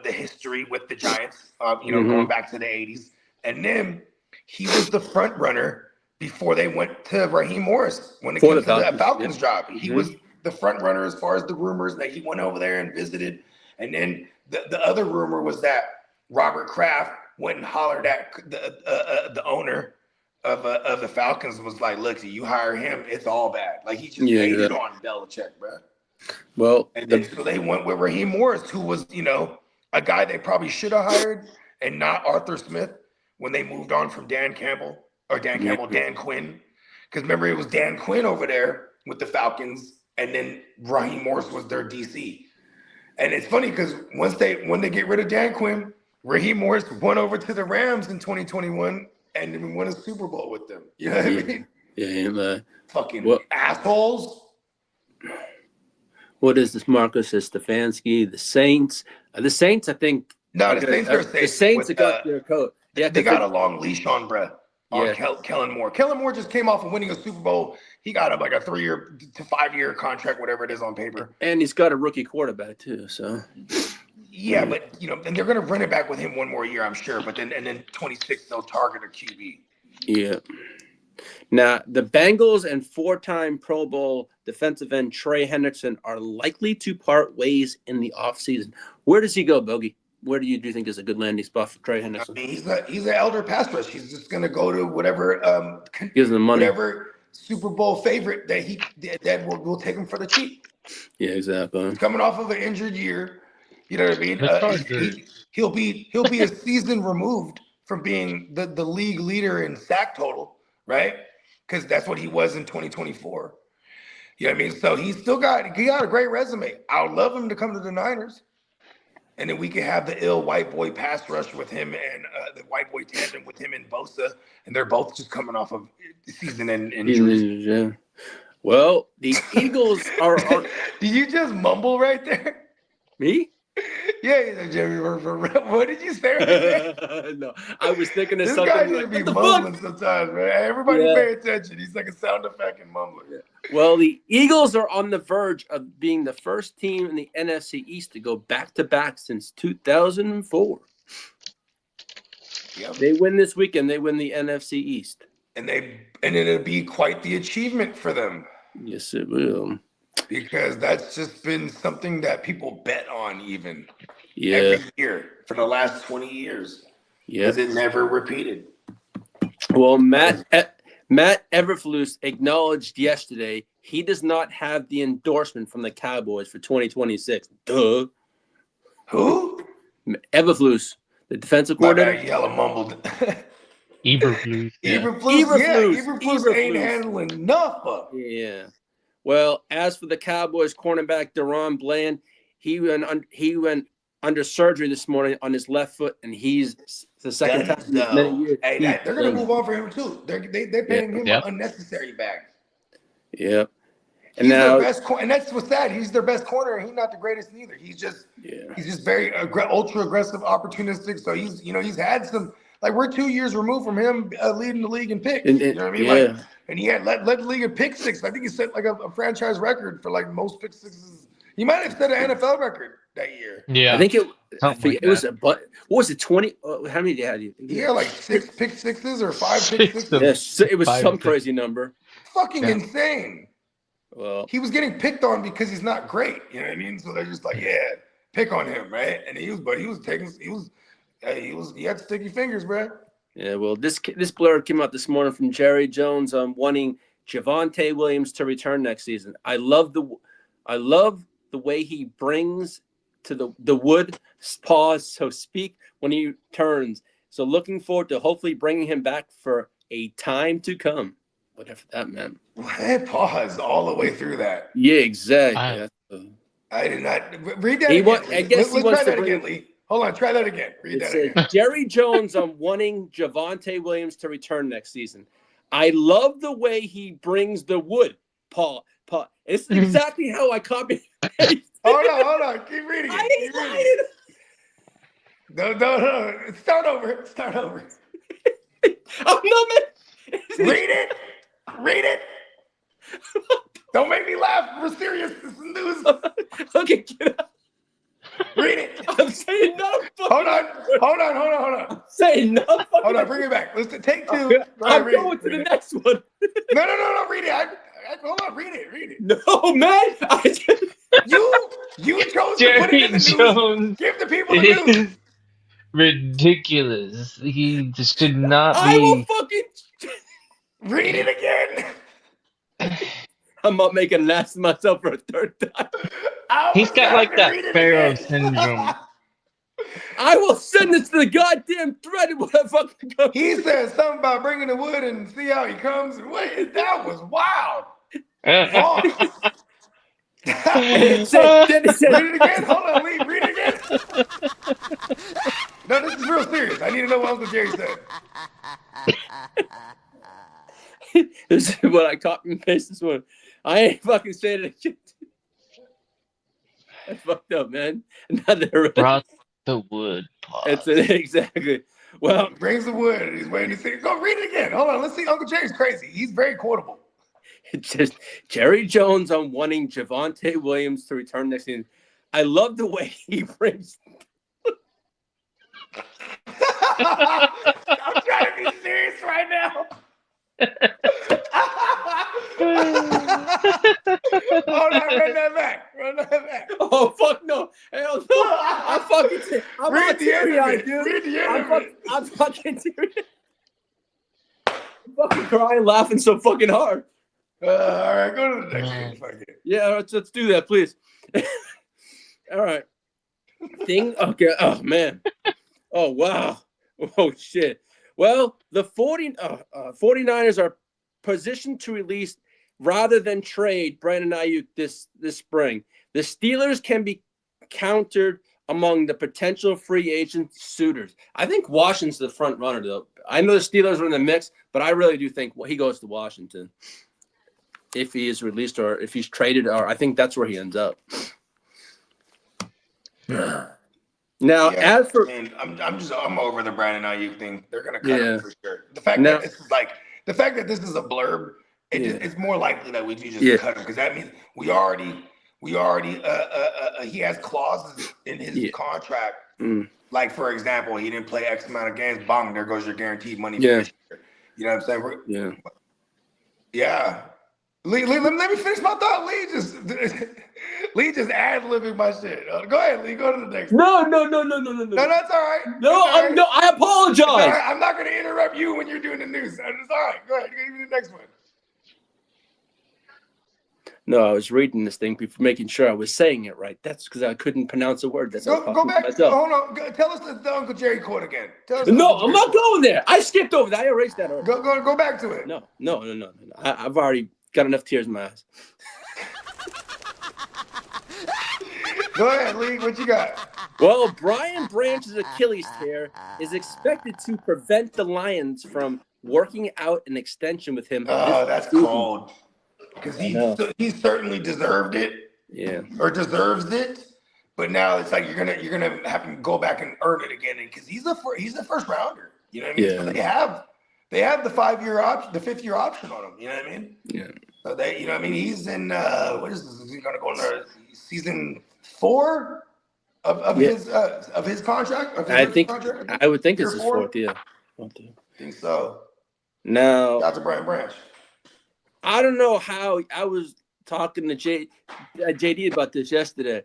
history with the Giants, going back to the 80s. And then he was the front runner before they went to Raheem Morris when it came to the Falcons job. He was the front runner as far as the rumors that he went over there and visited. And then the other rumor was that Robert Kraft went and hollered at the owner of the Falcons, was like, look, you hire him, it's all bad. Like, he just hated on Belichick, bro. Well, and then so they went with Raheem Morris, who was, a guy they probably should have hired, and not Arthur Smith when they moved on from Dan Quinn. Because remember, it was Dan Quinn over there with the Falcons, and then Raheem Morris was their DC. And it's funny because when they get rid of Dan Quinn, Raheem Morris went over to the Rams in 2021 and won a Super Bowl with them. You know what I mean? Yeah. Fucking assholes. What is this? Marcus Stefanski, the Saints. The Saints, I think. No, the Saints are safe. The Saints have got their coach. They got a long leash on, bruh. On Kellen Moore. Kellen Moore just came off of winning a Super Bowl. He got like a 3-year to 5-year contract, whatever it is on paper. And he's got a rookie quarterback too. So. Yeah, but and they're gonna run it back with him one more year, I'm sure. But then 26 they'll target a QB. Yeah. Now, the Bengals and 4-time Pro Bowl defensive end Trey Hendrickson are likely to part ways in the offseason. Where does he go, Bogey? Where do you think is a good landing spot for Trey I Hendrickson? mean, he's an elder pass rush. He's just gonna go to whatever Gives him the money. whatever Super Bowl favorite that will take him for the cheap. Yeah, exactly. He's coming off of an injured year. You know what I mean? That's probably good. He'll be a season removed from being the league leader in sack total, right? Because that's what he was in 2024. You know what I mean? So he got a great resume. I would love him to come to the Niners. And then we can have the ill white boy pass rush with him and the white boy tandem with him and Bosa. And they're both just coming off of season and injuries. Yeah. Well, the Eagles are on. Did you just mumble right there? Me? Yeah, he's like, Jerry, what did you say right there? No, I was thinking of This something guy needs like, to be what the mumbling fuck? sometimes, man. Everybody Yeah. pay attention. He's like a sound effect and mumbling. Well, the Eagles are on the verge of being the first team in the NFC East to go back-to-back since 2004. Yep. They win this weekend. They win the NFC East. And it'll be quite the achievement for them Yes, it will. because that's just been something that people bet on even Yeah, every year for the last 20 years. yeah. Because it never repeated. Well, Matt Eberflus acknowledged yesterday he does not have the endorsement from the Cowboys for 2026. Duh. Who? Eberflus, the defensive My coordinator. bad, yellow mumbled. Eberflus. Yeah. Eberflus ain't Eberflus. handling nothing. Yeah. Well, as for the Cowboys cornerback Deron Bland, he went under surgery this morning on his left foot, and he's the second time in many years. Hey, they're gonna move on for him too. They're paying him Yeah. unnecessary bags. Yeah. And He's now, their best, and that's what's sad. He's their best corner, and he's not the greatest neither. He's just very ultra aggressive, opportunistic. So he's had some. Like, we're 2 years removed from him leading the league in picks. You know what I mean? yeah. Like, and he had led the league in pick six. I think he set like a franchise record for like most pick sixes. He might have set an NFL record that year. Yeah. I think it Something like was that. what was it, 20? How many did he have? He had like 6 pick sixes or 5 pick Six sixes. of- Yes, it was Five some to- crazy number. Fucking Yeah. insane. Well, He was getting picked on because he's not great. You know what I mean? So they're just like, yeah, pick on him, right? And he had sticky fingers, bro. yeah. Well, this blurb came out this morning from Jerry Jones wanting Javonte Williams to return next season. I love the way he brings to the wood pause, so speak, when he turns. So looking forward to hopefully bringing him back for a time to come, whatever that meant. What? Pause all the way through that. Yeah, exactly. I- That's, I did not read that He again. want- I Lee. guess he Let's wants try to that bring- again, Lee. Hold on, try that again. Read It that says again. Jerry Jones wanting Javonte Williams to return next season. I love the way he brings the wood. Paul. It's exactly how I copied. Hold on. Keep reading I it. ain't Keep reading it. lying. No. Start over. Oh no, man. Read it. Don't make me laugh. We're serious. This is news. Okay, get up. Read it. I'm saying no. Hold on. I'm saying no. Hold on, bring it back. Let's take two. Okay, All right, I'm read it, going to read the it. next one. No, read it. Hold on, read it. No, man. You chose to put it Jerry in the news. Jones Give the people the news. is ridiculous. He should not I will be. fucking. Read it again. I'm not making an ass of myself for a third time. He's got like that Read it Pharaoh again. syndrome. I will send this to the goddamn thread when I fucking go. He said something about bringing the wood and see how he comes. Wait, that was wild. Pause. Then it said, Read it again. Hold on, Lee. Read it again. No, this is real serious. I need to know what Uncle Jerry said. this is what I copy and paste this one. I ain't fucking saying it again. That's fucked up, man. Another. Brought the wood. It's exactly. Well, He brings the wood and he's waiting to see. Go read it again. Hold on. Let's see. Uncle Jerry's crazy. He's very quotable. it's just Jerry Jones on wanting Javonte Williams to return next season. I love the way he brings. I'm trying to be serious right now. the end of teary-eyed, it. dude. Read the end of it. I'm fucking teary. I'm fucking crying, laughing so fucking hard. All right, go to the next one. Fuck it. Yeah, let's do that, please. All right. Okay. Oh, man. Oh, wow. Oh, shit. Well, the 49ers are positioned to release rather than trade Brandon Ayuk this spring. The Steelers can be countered among the potential free agent suitors. I think Washington's the front runner, though. I know the Steelers are in the mix, but I really do think he goes to Washington if he is released or if he's traded, or I think that's where he ends up. Now, Yeah, as for man, I'm over the Brandon Ayuk thing. They're gonna cut him for sure. The fact Now- that this is like the fact that this is a blurb, it's more likely that we do just cut him because that means we already he has clauses in his contract. Like for example, he didn't play X amount of games. Bong, there goes your guaranteed money for this year. You know what I'm saying? Yeah. Lee, let me finish my thought. Lee just ad-libbing my shit. Go ahead, Lee. Go to the next one. no. No, that's all right. No, That's all right. no, I apologize. It's all right. I'm not going to interrupt you when you're doing the news. It's all right. Go ahead. Give me the next one. No, I was reading this thing before making sure I was saying it right. That's because I couldn't pronounce a word. That's Go back. Hold on. Tell us the Uncle Jerry quote again. Tell us the No, Uncle I'm Jerry not going there. I skipped over that. I erased that already. Go back to it. No. I've already got enough tears in my eyes. Go ahead, Lee. What you got? Well, Brian Branch's Achilles tear is expected to prevent the Lions from working out an extension with him. Oh, this that's season. cold. Because he certainly deserved it. Yeah. Or deserves it. But now it's like you're gonna have to go back and earn it again because he's a first rounder. You know what I mean? Yeah. So they have the 5-year option, the 5th year option on him. You know what I mean? Yeah. So you know what I mean? He's in what is this? Is he gonna go into season 4 of his contract? I would think it's his Year 4? fourth. Yeah. I think so. Now, Dr. Brian Branch. I don't know how I was talking to JD about this yesterday.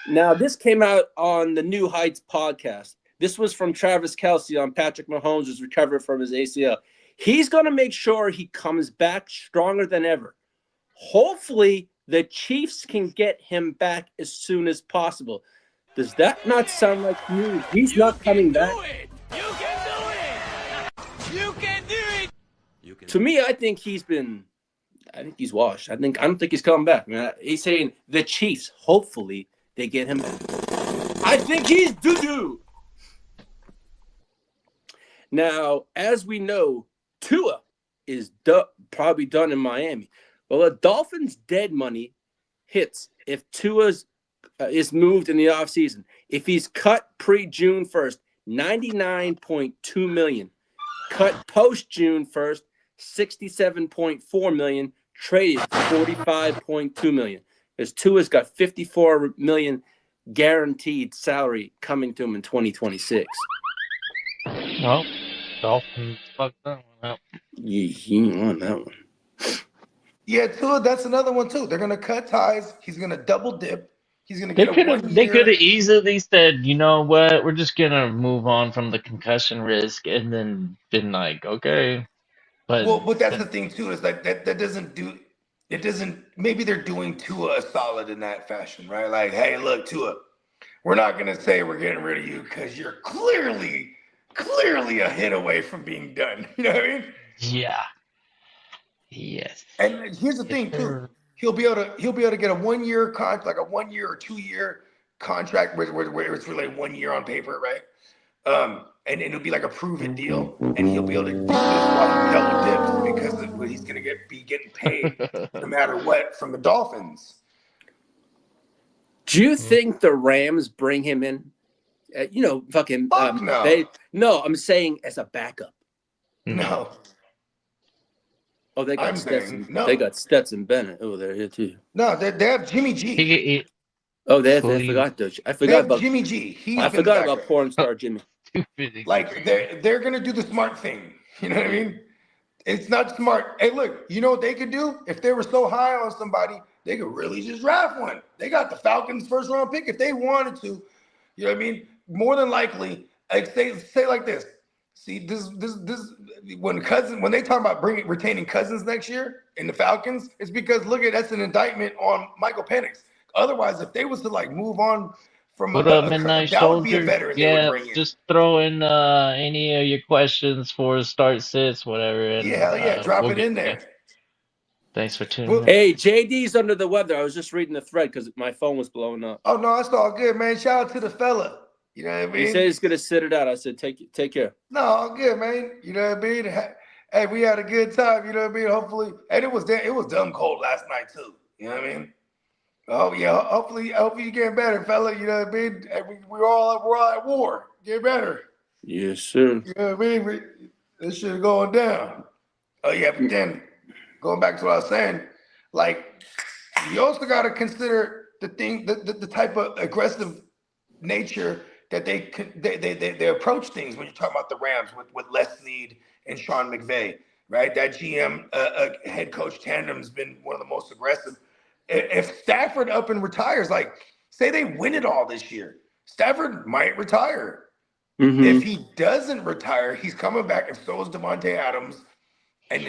Now, this came out on the New Heights podcast. This was from Travis Kelce on Patrick Mahomes who's recovered from his ACL. He's going to make sure he comes back stronger than ever. Hopefully, the Chiefs can get him back as soon as possible. Does that not sound like news? He's not coming back. You can do it. You can do it. To me, I think he's washed. I don't think he's coming back. I mean, he's saying the Chiefs, hopefully, they get him back. I think he's doo-doo. Now, as we know, Tua is probably done in Miami. Well, the Dolphins' dead money hits if Tua is moved in the offseason. If he's cut pre-June 1st, $99.2 million. Cut post-June 1st, $67.4 million. Traded $45.2 million. Because Tua's got $54 million guaranteed salary coming to him in 2026. Well, Dolphins fucked that one up. He won that one. Yeah, Tua, that's another one too. They're gonna cut ties. He's gonna double dip. He's gonna get They could have easily said, you know what, we're just gonna move on from the concussion risk, and then been like, okay. But that's the thing too, is like that doesn't do it. Doesn't, maybe they're doing Tua a solid in that fashion, right? Like, hey, look, Tua, we're not gonna say we're getting rid of you because you're clearly a hit away from being done. You know what I mean? Yeah. Yes. And here's the thing too. He'll be able to get a 1-year contract, like a 1-year or 2-year contract where it's really 1 year on paper, right? And it'll be like a proven deal, and he'll be able to do this while he double dips because he's gonna be getting paid no matter what from the Dolphins. Do you think the Rams bring him in? Fucking Fuck no. No, I'm saying as a backup. No. Oh, they got I'm Stetson. saying no. They got Stetson Bennett. Oh, they're here too. No, they have Jimmy G. Oh, they Please. forgot though. I They forgot have about Jimmy G. I forgot about porn star Jimmy. Like they're gonna do the smart thing. You know what I mean? It's not smart. Hey, look, you know what they could do? If they were so high on somebody, they could really just draft one. They got the Falcons' first round pick if they wanted to. You know what I mean? more than likely, like say like this. See, this when they talk about retaining Cousins next year in the Falcons, it's because that's an indictment on Michael Penix. Otherwise, if they was to like move on from What up, Midnight that would be a Soldier? veteran they would Yeah, bring in. just throw in any of your questions for start sits, whatever, and Yeah, hell yeah, drop we'll it get in to there. you. Thanks for tuning Well, in. Hey, JD's under the weather. I was just reading the thread because my phone was blowing up. Oh no, it's all good, man. Shout out to the fella. You know what I mean? He said he's gonna sit it out. I said, take care. No, all good, man. You know what I mean? Hey, we had a good time. You know what I mean? Hopefully, and it was dumb cold last night too. You know what I mean? Oh yeah. Hopefully you get better, fella. You know what I mean? And we're all at war. Get better. Yes, sir. You know what I mean? This shit is going down. Oh yeah, but then going back to what I was saying, like you also got to consider the type of aggressive nature that they approach things when you're talking about the Rams with Les Snead and Sean McVay, right? That GM head coach tandem has been one of the most aggressive. If Stafford up and retires, like say they win it all this year, Stafford might retire. Mm-hmm. If he doesn't retire, he's coming back, and so is Devontae Adams. And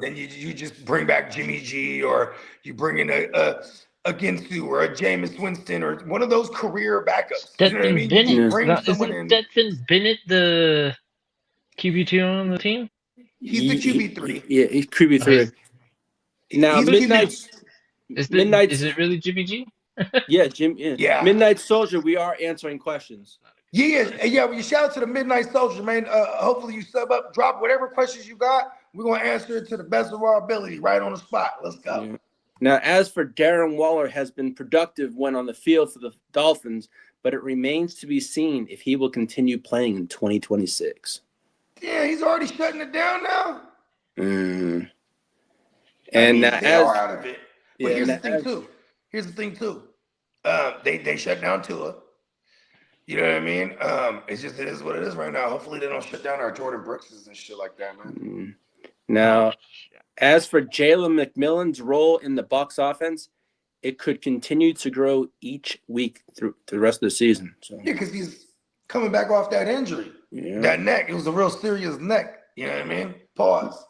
then you just bring back Jimmy G, or you bring in a Ginsu or a Jameis Winston or one of those career backups. You know what I mean? Bennett. You bring Isn't someone in. Stetson Bennett the QB2 on the team? He's the QB3. Yeah, he's QB3. Now He's the Midnight. Is it really Jimmy G? Yeah, Jim. Yeah. Yeah. Midnight Soldier. We are answering questions. Yeah. Well, you shout out to the Midnight Soldier, man. Hopefully you sub up, drop whatever questions you got. We're gonna answer it to the best of our ability, right on the spot. Let's go. Yeah. Now, as for Darren Waller, has been productive when on the field for the Dolphins, but it remains to be seen if he will continue playing in 2026. Yeah, he's already shutting it down now. And I mean, now, they are out of it. But yeah, here's the now thing too. They shut down Tua. You know what I mean? It is what it is right now. Hopefully they don't shut down our Jordan Brookses and shit like that, man. Now, as for Jalen McMillan's role in the Bucs offense, it could continue to grow each week through the rest of the season. So Yeah, because he's coming back off that injury. yeah. That neck, it was a real serious neck. You know what I mean? Pause.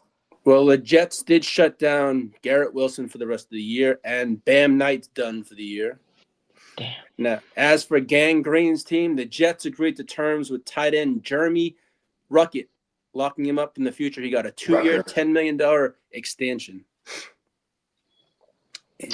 Well, the Jets did shut down Garrett Wilson for the rest of the year, and Bam Knight's done for the year. Damn. Now, as for Gang Green's team, the Jets agreed to terms with tight end Jeremy Ruckett, locking him up in the future. He got a 2-year, $10 million extension.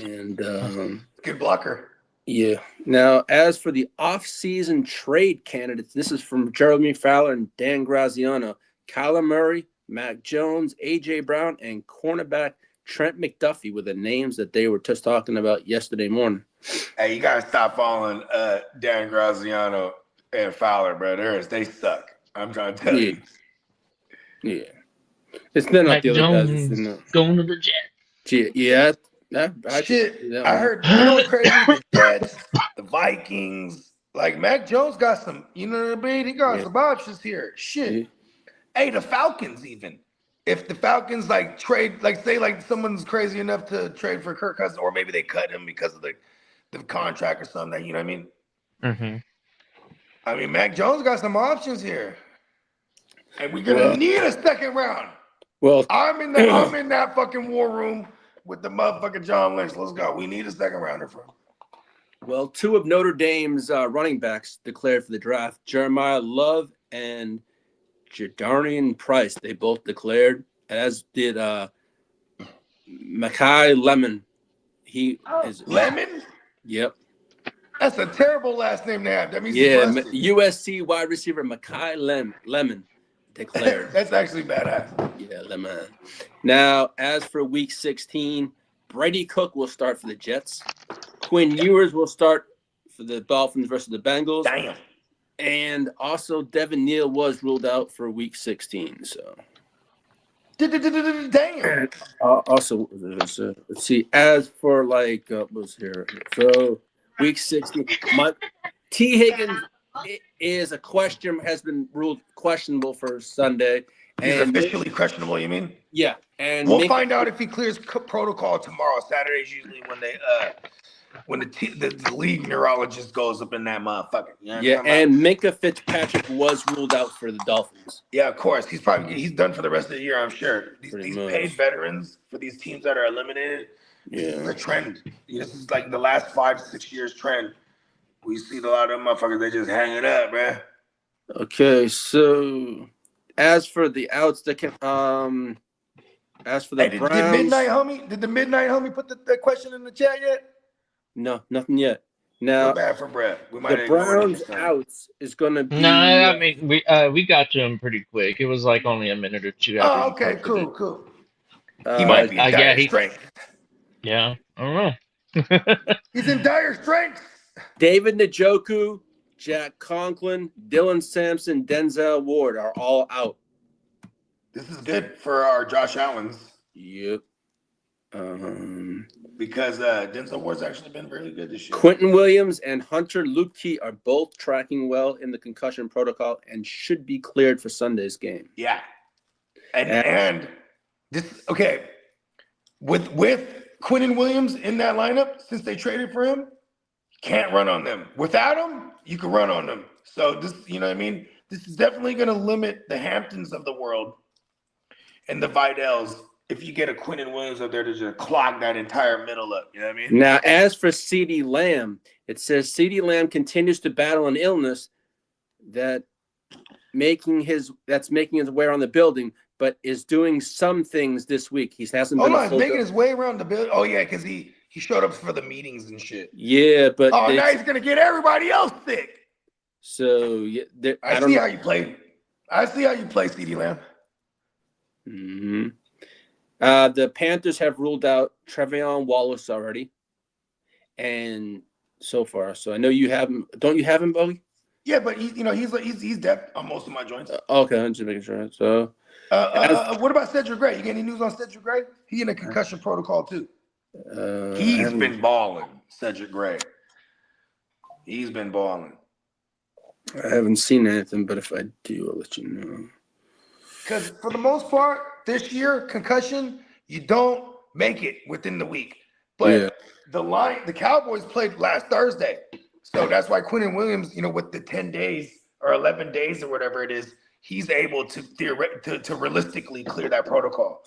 And Good blocker. yeah. Now, as for the off-season trade candidates, this is from Jeremy Fowler and Dan Graziano. Kyler Murray, Mac Jones, A.J. Brown, and cornerback Trent McDuffie were the names that they were just talking about yesterday morning. Hey, you gotta stop following Dan Graziano and Fowler, bro. They suck. I'm trying to tell you. Yeah. It's been Mac like the other guys. Jones going to the Jets. Yeah. I heard, you know what crazy? The Jets, the Vikings, like Mac Jones got some, you know what I mean? He got some options here. Shit. Yeah. Hey, the Falcons even. If the Falcons like trade, like say like someone's crazy enough to trade for Kirk Cousins, or maybe they cut him because of the contract or something, you know what I mean? Mm-hmm. I mean, Mac Jones got some options here. And we're gonna need a second round. Well, I'm in that fucking war room with the motherfucking John Lynch. Let's go. We need a second rounder for him. Well, two of Notre Dame's running backs declared for the draft, Jeremiah Love and Jadarian Price. They both declared, as did Makai Lemon. He is Lemon? Yep. That's a terrible last name to have. That means Yeah, he's rusty. USC wide receiver Makai Lemon declared. That's actually badass. Yeah, Lemon. Now, as for Week 16, Brady Cook will start for the Jets. Quinn Ewers will start for the Dolphins versus the Bengals. Damn. And also, Devin Neal was ruled out for Week 16. So, Damn. also, let's see. As for what's here? So, Week 16, T. Higgins is has been ruled questionable for Sunday. He's officially questionable, you mean? Yeah, and We'll find out if he clears protocol tomorrow. Saturday's usually when they when the league neurologist goes up in that motherfucker. You know what Yeah, I'm talking about? and Minka Fitzpatrick was ruled out for the Dolphins. Yeah, of course. He's done for the rest of the year, I'm sure. Pretty These much. paid veterans for these teams that are eliminated, this is Yeah. a trend. This is like the last 5 to 6 years trend. We see a lot of them motherfuckers, they just hang it up, man. Okay, so as for the outs that can as for the Hey, did Browns, the midnight homie put the question in the chat yet? no, nothing yet. Feel Now bad for Brett. We might the have ignored him Browns this time. outs is gonna be No, I mean we got to him pretty quick. It was like only a minute or two after Oh, he okay, posted cool. it. He might be in yeah, dire he- strength. Yeah, I don't know. He's in dire strength. David Njoku, Jack Conklin, Dylan Sampson, Denzel Ward are all out. This is good for our Josh Allens Yep. because Denzel Ward's actually been really good this year. Quentin Williams and Hunter Luepke are both tracking well in the concussion protocol and should be cleared for Sunday's game. Yeah. And this with Quentin Williams in that lineup, since they traded for him, can't run on them. Without him, you can run on them. So this, you know what I mean? This is definitely going to limit the Hamptons of the world and the Vidells if you get a Quentin Williams up there to just clog that entire middle up. You know what I mean? Now, as for CeeDee Lamb, it says CeeDee Lamb continues to battle an illness that's making his way around the building, but is doing some things this week. He hasn't been. He's making his way around the building. Oh yeah, because he showed up for the meetings and shit. Yeah, but now he's gonna get everybody else sick. So yeah, I see how you play. I see how you play, CeeDee Lamb. Mm-hmm. The Panthers have ruled out Trevion Wallace already, and so far. So I know you have him. Don't you have him, Bogey? Yeah, but he's depth on most of my joints. Okay, I'm just making sure. So, what about Cedric Gray? You get any news on Cedric Gray? He in a concussion protocol too. He's been balling, Cedric Gray. He's been balling. I haven't seen anything, but if I do, I'll let you know. Because for the most part, this year, concussion, you don't make it within the week. But the Cowboys played last Thursday. So that's why Quentin Williams, with the 10 days or 11 days or whatever it is, he's able to realistically clear that protocol.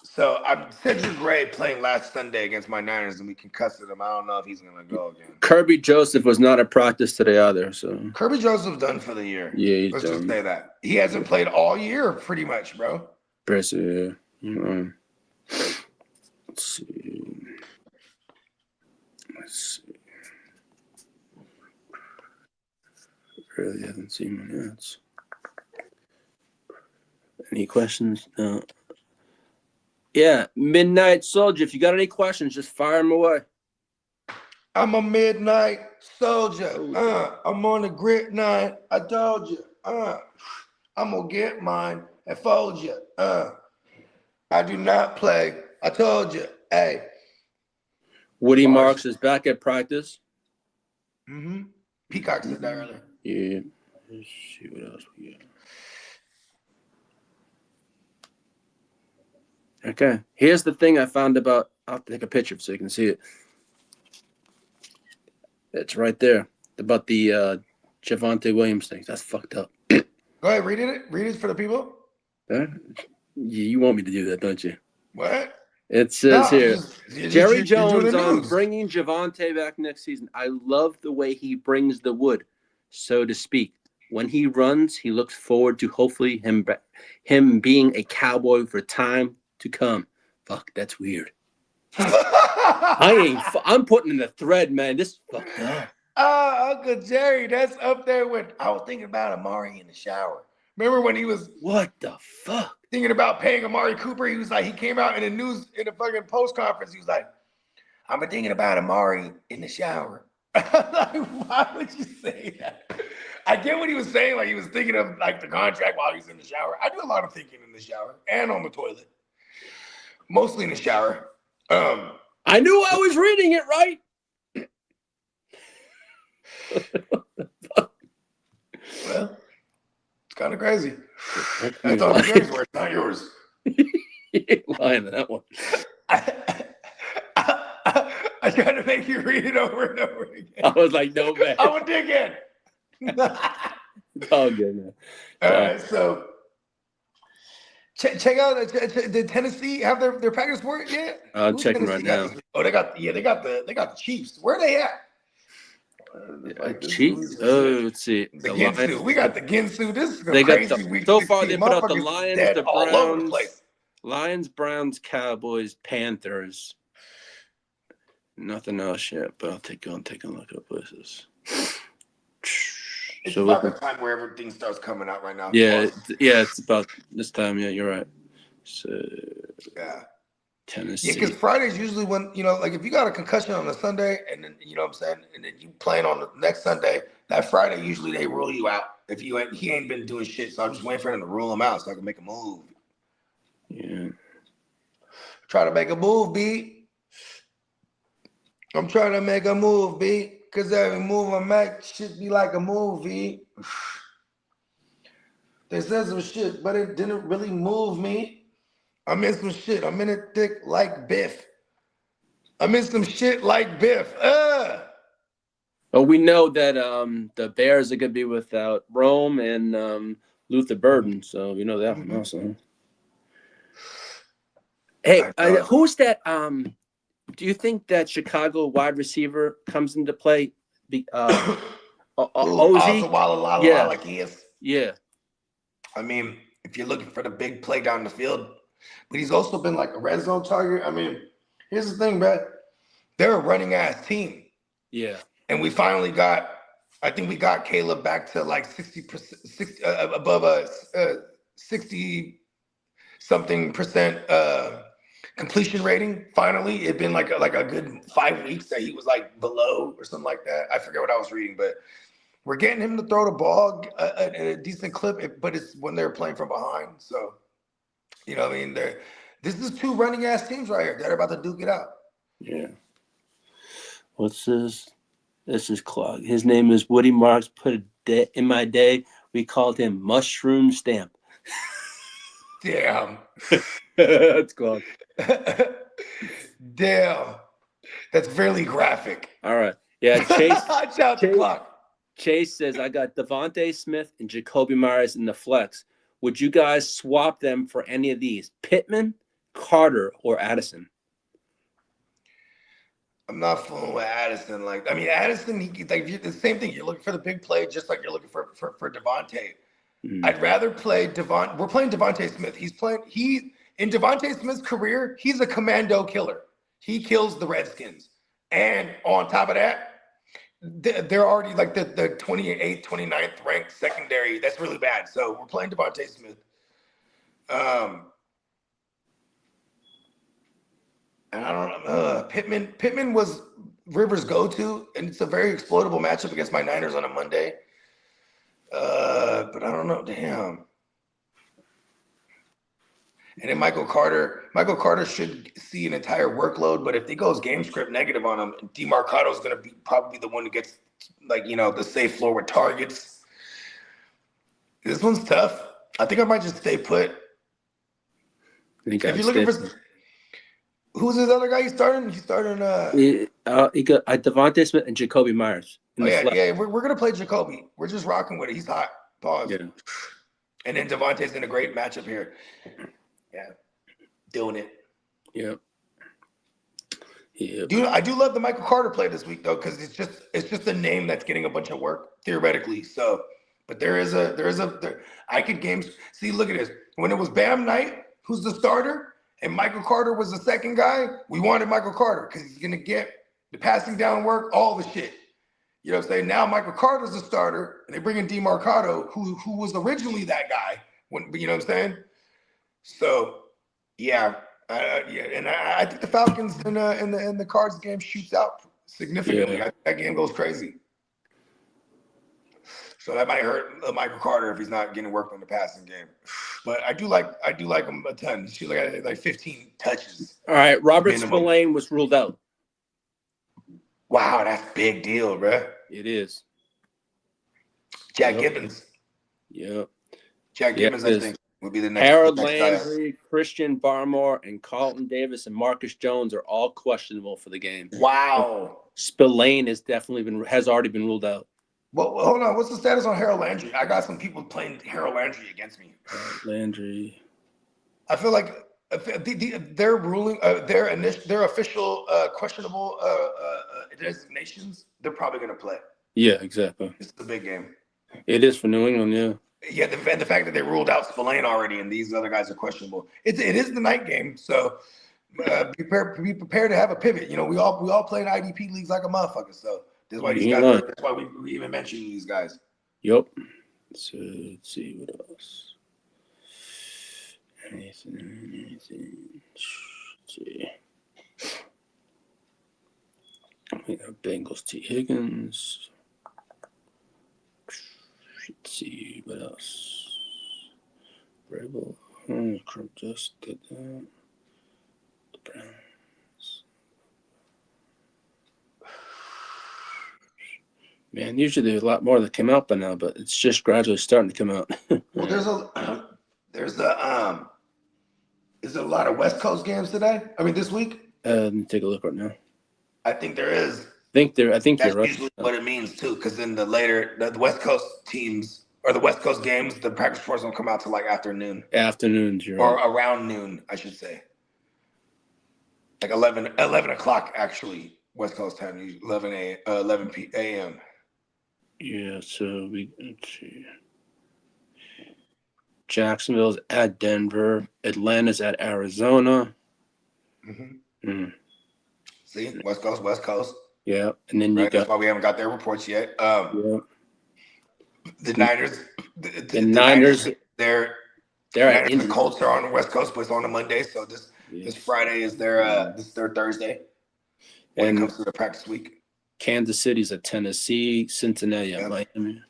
So Cedric Gray playing last Sunday against my Niners and we concussed him. I don't know if he's going to go again. Kirby Joseph was not at practice today either. So Kirby Joseph's done for the year. Yeah, he's Let's done. just say that. He hasn't played all year pretty much, bro. Impressive. Yeah. Let's see. Really haven't seen my notes. Any questions? No. Yeah, Midnight Soldier. If you got any questions, just fire them away. I'm a midnight soldier. I'm on the grit night. I told you. I'm gonna get mine and fold you. I do not play. I told you. Hey. Woody Marks is back at practice. Mm-hmm. Peacock said that earlier. Yeah. Let's see what else we got. Okay. Here's the thing I found about. I'll take a picture so you can see it. It's right there about the Javonte Williams thing. That's fucked up. Go ahead, read it. Read it for the people. You want me to do that, don't you? What? It says here, Jerry you're Jones doing the on news. bringing Javonte back next season. I love the way he brings the wood, so to speak. When he runs, he looks forward to hopefully him being a Cowboy for time to come. Fuck, that's weird. I'm putting in the thread, man. This is fucked up. Uncle Jerry, that's up there with. I was thinking about Amari in the shower. Remember when he was What the fuck? thinking about paying Amari Cooper? He was like, he came out in the news in the fucking post conference. He was like, I've been thinking about Amari in the shower. Like, why would you say that? I get what he was saying. Like he was thinking of like the contract while he's in the shower. I do a lot of thinking in the shower and on the toilet. Mostly in the shower. I knew I was reading it right. Well, it's kind of crazy. That's all Jerry's words, not yours. You ain't lying to that one. I I tried to make you read it over and over I again. was like, no man. I would dig in. It's all good, man. All right, so check out did Tennessee have their practice for it yet? I'm Who's checking Tennessee right got now. this week? Oh, they got the Chiefs. Where are they at? Chiefs. Oh, let's see. The Ginsu. We got the Ginsu. This is a They got crazy the, week. so far 16. they put out the Motherfuckers Lions, dead the all over the Browns, place. Lions, Browns, Cowboys, Panthers. Nothing else yet, but I'll take a look at places. It's So about look, the time where everything starts coming out right now. yeah, Plus, it's about this time. Yeah, you're right. So yeah. Tennessee. Yeah, because Friday's usually when, like if you got a concussion on a Sunday and then, you know what I'm saying, and then you playing on the next Sunday, that Friday usually they rule you out. If he ain't been doing shit, so I'm just waiting for him to rule him out so I can make a move. Yeah. Try to make a move, B. I'm trying to make a move, B. Because every move I make should be like a movie. They said some shit, but it didn't really move me. I'm in some shit. I'm in it thick like Biff. I'm in some shit like Biff. But we know that the Bears are going to be without Rome and Luther Burden, so we know that one also. Hey, who's that? Do you think that Chicago wide receiver comes into play? Ozzy? Yeah. Like he is. Yeah. I mean, if you're looking for the big play down the field, but he's also been like a red zone target. I mean, here's the thing, man. They're a running ass team. Yeah. And we finally got, I think we got Caleb back to like 60%, above a 60 something percent completion rating. Finally, it'd been like a good 5 weeks that he was like below or something like that. I forget what I was reading, but we're getting him to throw the ball at a decent clip, but it's when they're playing from behind. So, you know what I mean? This is two running ass teams right here that are about to duke it out. Yeah. What's this? This is Clark. His name is Woody Marks. In my day, we called him Mushroom Stamp. Damn. That's Clark. Damn. That's fairly graphic. All right. Yeah, Chase. Watch out the clock. Chase says, I got Devontae Smith and Jacoby Myers in the flex. Would you guys swap them for any of these? Pittman, Carter, or Addison? I'm not fooling with Addison. Addison, the same thing. You're looking for the big play, just like you're looking for Devontae. I'd rather play Devontae. We're playing Devontae Smith. In Devontae Smith's career, he's a commando killer. He kills the Redskins. And on top of that, they're already like the 28th, 29th ranked secondary. That's really bad. So we're playing Devontae Smith. And I don't know. Pittman was Rivers' go-to, and it's a very exploitable matchup against my Niners on a Monday. But I don't know. Damn. And then Michael Carter should see an entire workload, but if he goes game script negative on him, DeMarcado is going to be probably the one who gets the safe floor with targets. This one's tough. I think I might just stay put. If you're looking for who's his other guy? He's starting. He got Devontae Smith and Jacoby Myers. Yeah. We're gonna play Jacoby. We're just rocking with it. He's hot. Pause. Yeah. And then Devontae's in a great matchup here. Yeah, doing it. Yeah. Yeah. Dude, I do love the Michael Carter play this week though, because it's just a name that's getting a bunch of work theoretically. So, but I could games. See, look at this. When it was Bam Knight, who's the starter, and Michael Carter was the second guy, we wanted Michael Carter because he's gonna get the passing down work, all the shit. You know what I'm saying? Now Michael Carter's the starter, and they bring in DeMarcado, who was originally that guy. You know what I'm saying? So, yeah, and I think the Falcons in the Cards game shoots out significantly. Yeah. That game goes crazy. So that might hurt Michael Carter if he's not getting work in the passing game. But I do like him a ton. He shoot like 15 touches. All right, Robert Minimum. Spillane was ruled out. Wow, that's a big deal, bro. It is. Jack Gibbons. Yeah. Jack Gibbons, I think. Will be the next. Harold the next guy. Landry, Christian Barmore, and Carlton Davis and Marcus Jones are all questionable for the game. Wow. Spillane has already been ruled out. Well, hold on. What's the status on Harold Landry? I got some people playing Harold Landry against me. Landry. I feel like their ruling, their official questionable designations, they're probably going to play. Yeah, exactly. It's the big game. It is for New England, yeah. Yeah, the fact that they ruled out Spillane already and these other guys are questionable. It is the night game, so be prepared to have a pivot. You know, we all play in IDP leagues like a motherfucker, so that's why these guys. That's why we even mentioned these guys. Yep. So let's see what else. Anything. Let's see. We have Bengals T. Higgins. Let's see what else. Rebel. Just did that. The Browns. Man, usually there's a lot more that come out by now, but it's just gradually starting to come out. Well, there's a lot of West Coast games today. I mean, this week. Let me take a look right now. I think there is. I think That's you're right. usually what it means too, because then the West Coast teams or the West Coast games, the practice reports don't come out till like afternoon. Afternoons, you're or right. around noon, I should say. Like 11 o'clock actually, West Coast time, 11 a.m. Yeah, so let's see. Jacksonville's at Denver. Atlanta's at Arizona. See, West Coast. Yeah, and then you Right, got that's why we haven't got their reports yet. yeah. The Niners. The Niners. They're at the Colts are on the West Coast, but it's on a Monday. So this Friday is their Thursday when And it comes to the practice week. Kansas City's at Tennessee. Cincinnati at Miami.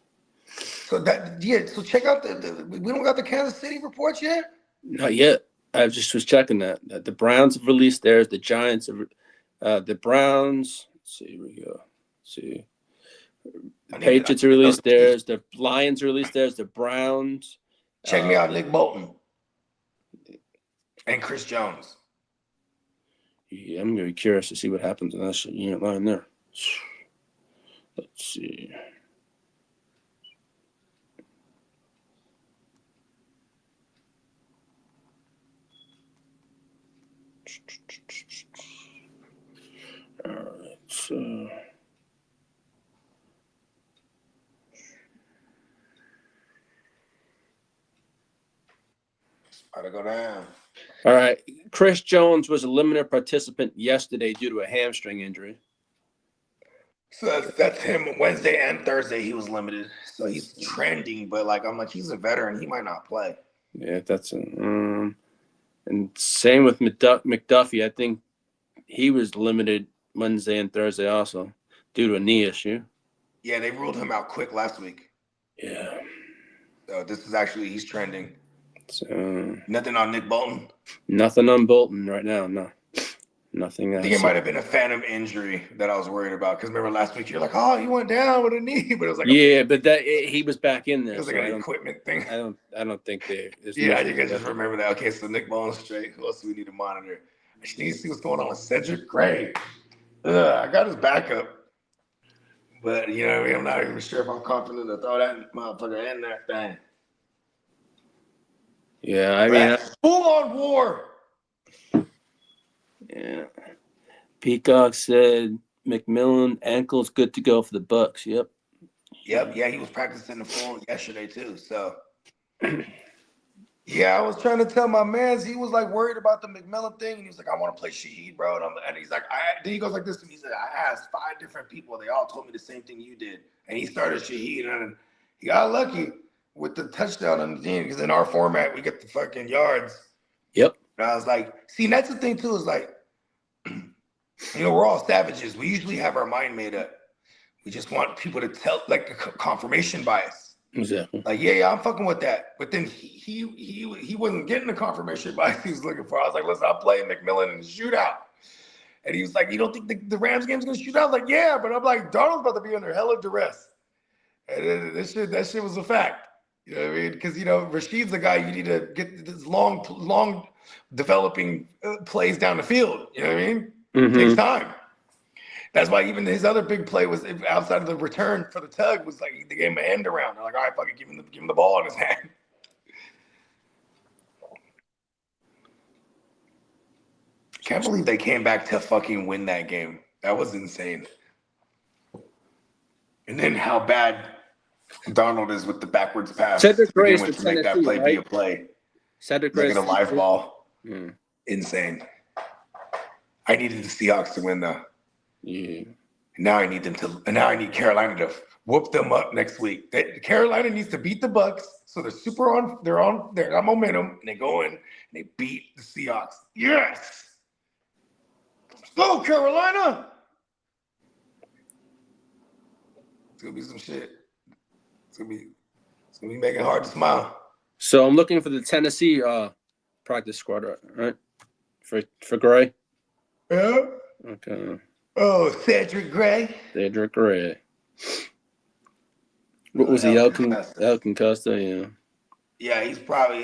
So so check out we don't got the Kansas City reports yet. Not yet. I just was checking that. The Browns have released theirs. The Giants have. The Browns. Let's see, here we go. Let's see. The Patriots released theirs. The Lions released theirs. The Browns. Check me out, Nick Bolton and Chris Jones. Yeah, I'm gonna be curious to see what happens in that unit line there. Let's see. All right, so. Gotta go down. All right. Chris Jones was a limited participant yesterday due to a hamstring injury. So that's him. Wednesday and Thursday he was limited. So he's trending, but I'm like, he's a veteran. He might not play. Yeah, that's and same with McDuffie. I think he was limited Wednesday and Thursday also due to a knee issue. Yeah, they ruled him out quick last week. Yeah. So this is actually, he's trending. So Nothing on Nick Bolton. nothing on Bolton right now. No, nothing. I think it might have been a phantom injury that I was worried about. Because remember last week you're like, oh, he went down with a knee, but it was like but he was back in there. It was like an equipment thing. I don't think they. Yeah, you guys just remember that. Okay, so Nick Bolton's straight. Who else do we need to monitor? I just need to see what's going on with Cedric Gray. I got his backup. But, you know what I mean? I'm not even sure if I'm confident to throw that motherfucker in that thing. Yeah, I mean, full-on war. Yeah. Peacock said McMillan ankle's good to go for the Bucks. Yep. Yeah, he was practicing the full yesterday too. So, yeah, I was trying to tell my mans. He was like worried about the McMillan thing, and he was like, "I want to play Shaheed, bro." And he's like, then he goes like this to me. He said, "I asked 5 different people. They all told me the same thing you did." And he started Shaheed, and he got lucky with the touchdown on the team because in our format we get the fucking yards. Yep. And I was like, see, and that's the thing too, is like, you know, we're all savages. We usually have our mind made up. We just want people to tell, like, the confirmation bias. Exactly. Like, yeah, I'm fucking with that. But then he wasn't getting the confirmation bias he was looking for. I was like, listen, I'm playing McMillan in the shootout. And he was like, you don't think the Rams game's gonna shoot out? I was like, yeah, but I'm like, Darnold's about to be under hella duress. And that shit was a fact. You know what I mean? Because, you know, Rashid's the guy you need to get this long developing plays down the field. You know what I mean? Takes time. That's why even his other big play was outside of the return for the tug was like they gave him an end around. They're like, all right, fucking give him the ball in his hand. Can't believe they came back to fucking win that game. That was insane. And then how bad Donald is with the backwards pass. Cedric Gray to is for make that Tennessee, play be right? a play. Cedric Gray Making is a live ball. Hmm. Insane. I needed the Seahawks to win though. Yeah. Now I need Carolina to whoop them up next week. Carolina needs to beat the Bucks, so they're on momentum, and they go in and they beat the Seahawks. Yes. Let's go, Carolina. It's gonna be some shit. It's gonna be making it hard to smile. So I'm looking for the Tennessee practice squad, right? For Gray. Yeah. Okay. Oh, Cedric Gray. Cedric Gray. What was he? Elkin Costa, yeah. Yeah, he's probably.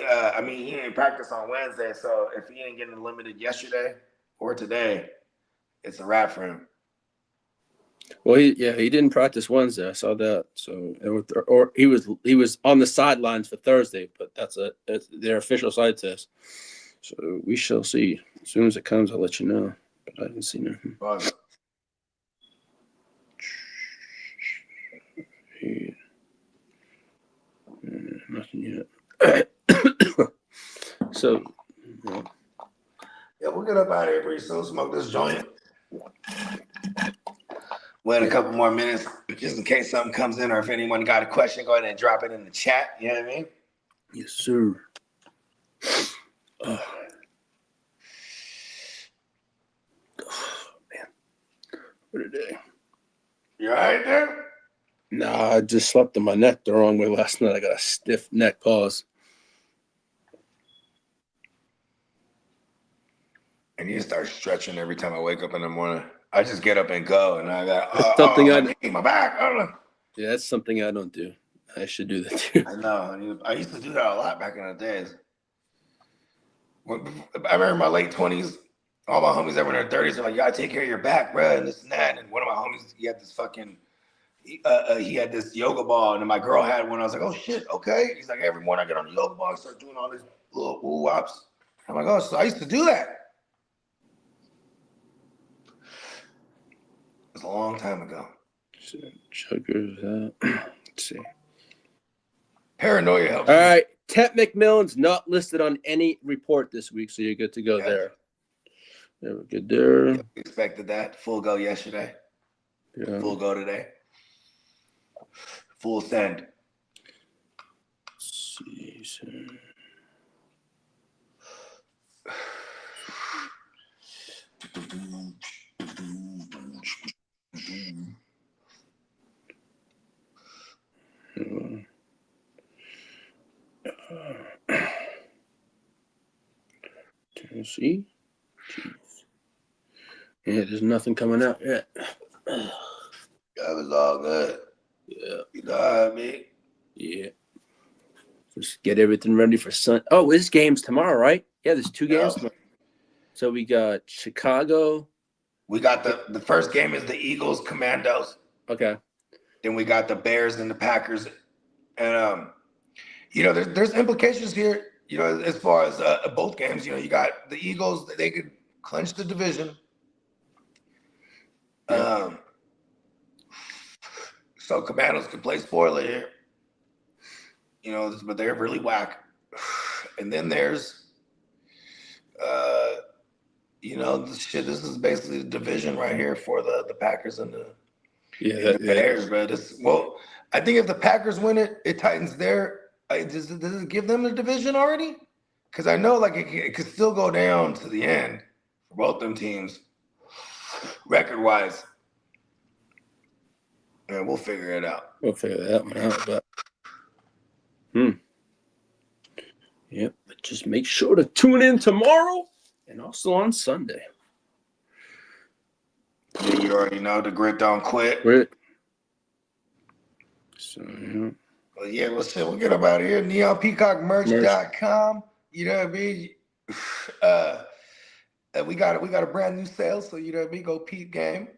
He didn't practice on Wednesday, so if he ain't getting limited yesterday or today, it's a wrap for him. Well, he didn't practice Wednesday. I saw that. So he was on the sidelines for Thursday, but that's their official side test. So we shall see. As soon as it comes, I'll let you know. But I haven't seen it. Nothing yet. So Yeah, we'll get up out of here pretty soon. Smoke this joint. Wait a couple more minutes just in case something comes in, or if anyone got a question, go ahead and drop it in the chat. You know what I mean? yes, sir. Oh, man, what a day. You all right there? Nah, I just slept on my neck the wrong way last night. I got a stiff neck. Pause. I need to start stretching every time I wake up in the morning. I just get up and go, and I got my back. I don't know. Yeah, that's something I don't do. I should do that too. I know. I used to do that a lot back in the days. I remember my late 20s. All my homies that were in their 30s are like, "You gotta take care of your back, bro," and this and that. And one of my homies, he had this fucking. He had this yoga ball, and then my girl had one. I was like, "Oh shit, okay." He's like, "Every morning I get on the yoga ball, I start doing all these little woo-wops." I'm like, "Oh, so I used to do that." It was a long time ago. Chuggers out. Let's see. Paranoia helps. All right, Ted McMillan's not listed on any report this week, so you're good to go there. Yeah, we're good there. Yeah, we expected that. Full go yesterday. Yeah. Full go today. Full send. Let's see. So. Tennessee. Jeez. Yeah, there's nothing coming out yet. That was all good. Yeah. You know what I mean? Yeah. Just get everything ready for Sunday. Oh, this game's tomorrow, right? Yeah, there's 2 games tomorrow. So we got Chicago. We got the first game is the Eagles Commandos. Okay. Then we got the Bears and the Packers. And there's implications here, as far as both games. You got the Eagles, they could clinch the division. Yeah. So Commandos could play spoiler here. But they're really whack. And then there's this is basically the division right here for the Packers and the Bears, bro. I think if the Packers win it, it tightens their. Does it give them the division already? Because I know it could still go down to the end for both them teams, record wise. And we'll figure it out. We'll figure that one out, but yep. But just make sure to tune in tomorrow and also on Sunday. You already know the grit don't quit. Grit. So yeah. Well, yeah, well, shit, we'll get up out of here. NeonPeacockMerch.com. You know what I mean? And we got a brand new sale, so you know what I mean? Go Pete Game.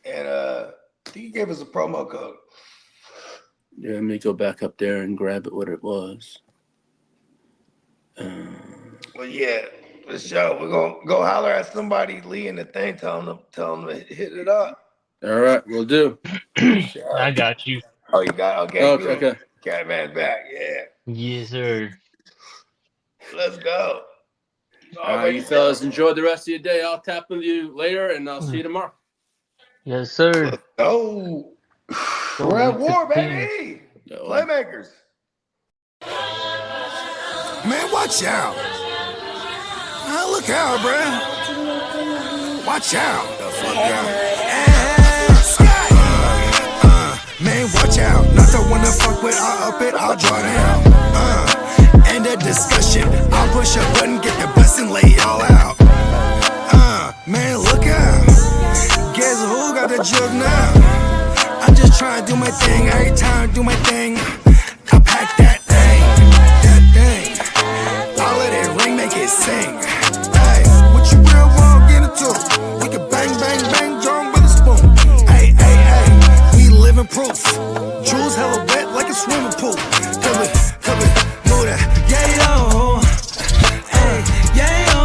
And I think he gave us a promo code. Yeah, let me go back up there and grab it. What it was. Well, yeah, for sure. We're gonna go holler at somebody, Lee, in the thing, tell them to hit it up. All right, we'll do. Sure. I got you. Oh, you got okay. Oh, Good. okay. Catman back, yeah. Yes, sir. Let's go. You fellas enjoy the rest of your day. I'll tap with you later, and I'll see you tomorrow. Yes, sir. Oh, we're at war, 15. baby. No. Playmakers. Man, watch out. Look out, bruh. Watch out. The fuck out. Man, watch out. Not the one to fuck with. I'll up it, I'll draw down. End of discussion. I'll push a button, get the bus and lay y'all out. Man, look out. Guess who got the jug now? I'm just trying to do my thing. Every time I do my thing, I pack that thing. That thing. I'll let it ring, make it sing. Hey, what you real want, get into? We can bang, bang, bang, drum with a spoon. Hey, hey, hey, we living proof. Jewels hella wet like a swimming pool. Come it, move that. Yeah, yo. Hey, yeah, yo.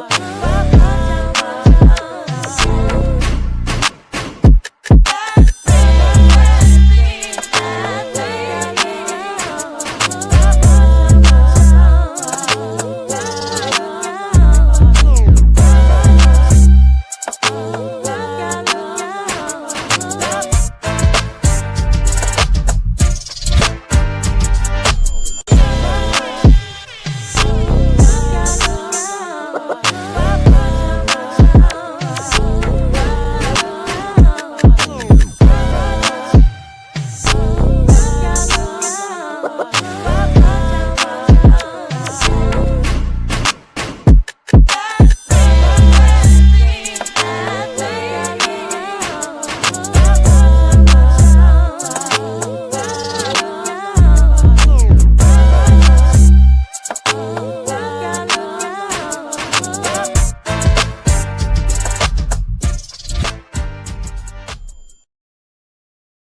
Bye.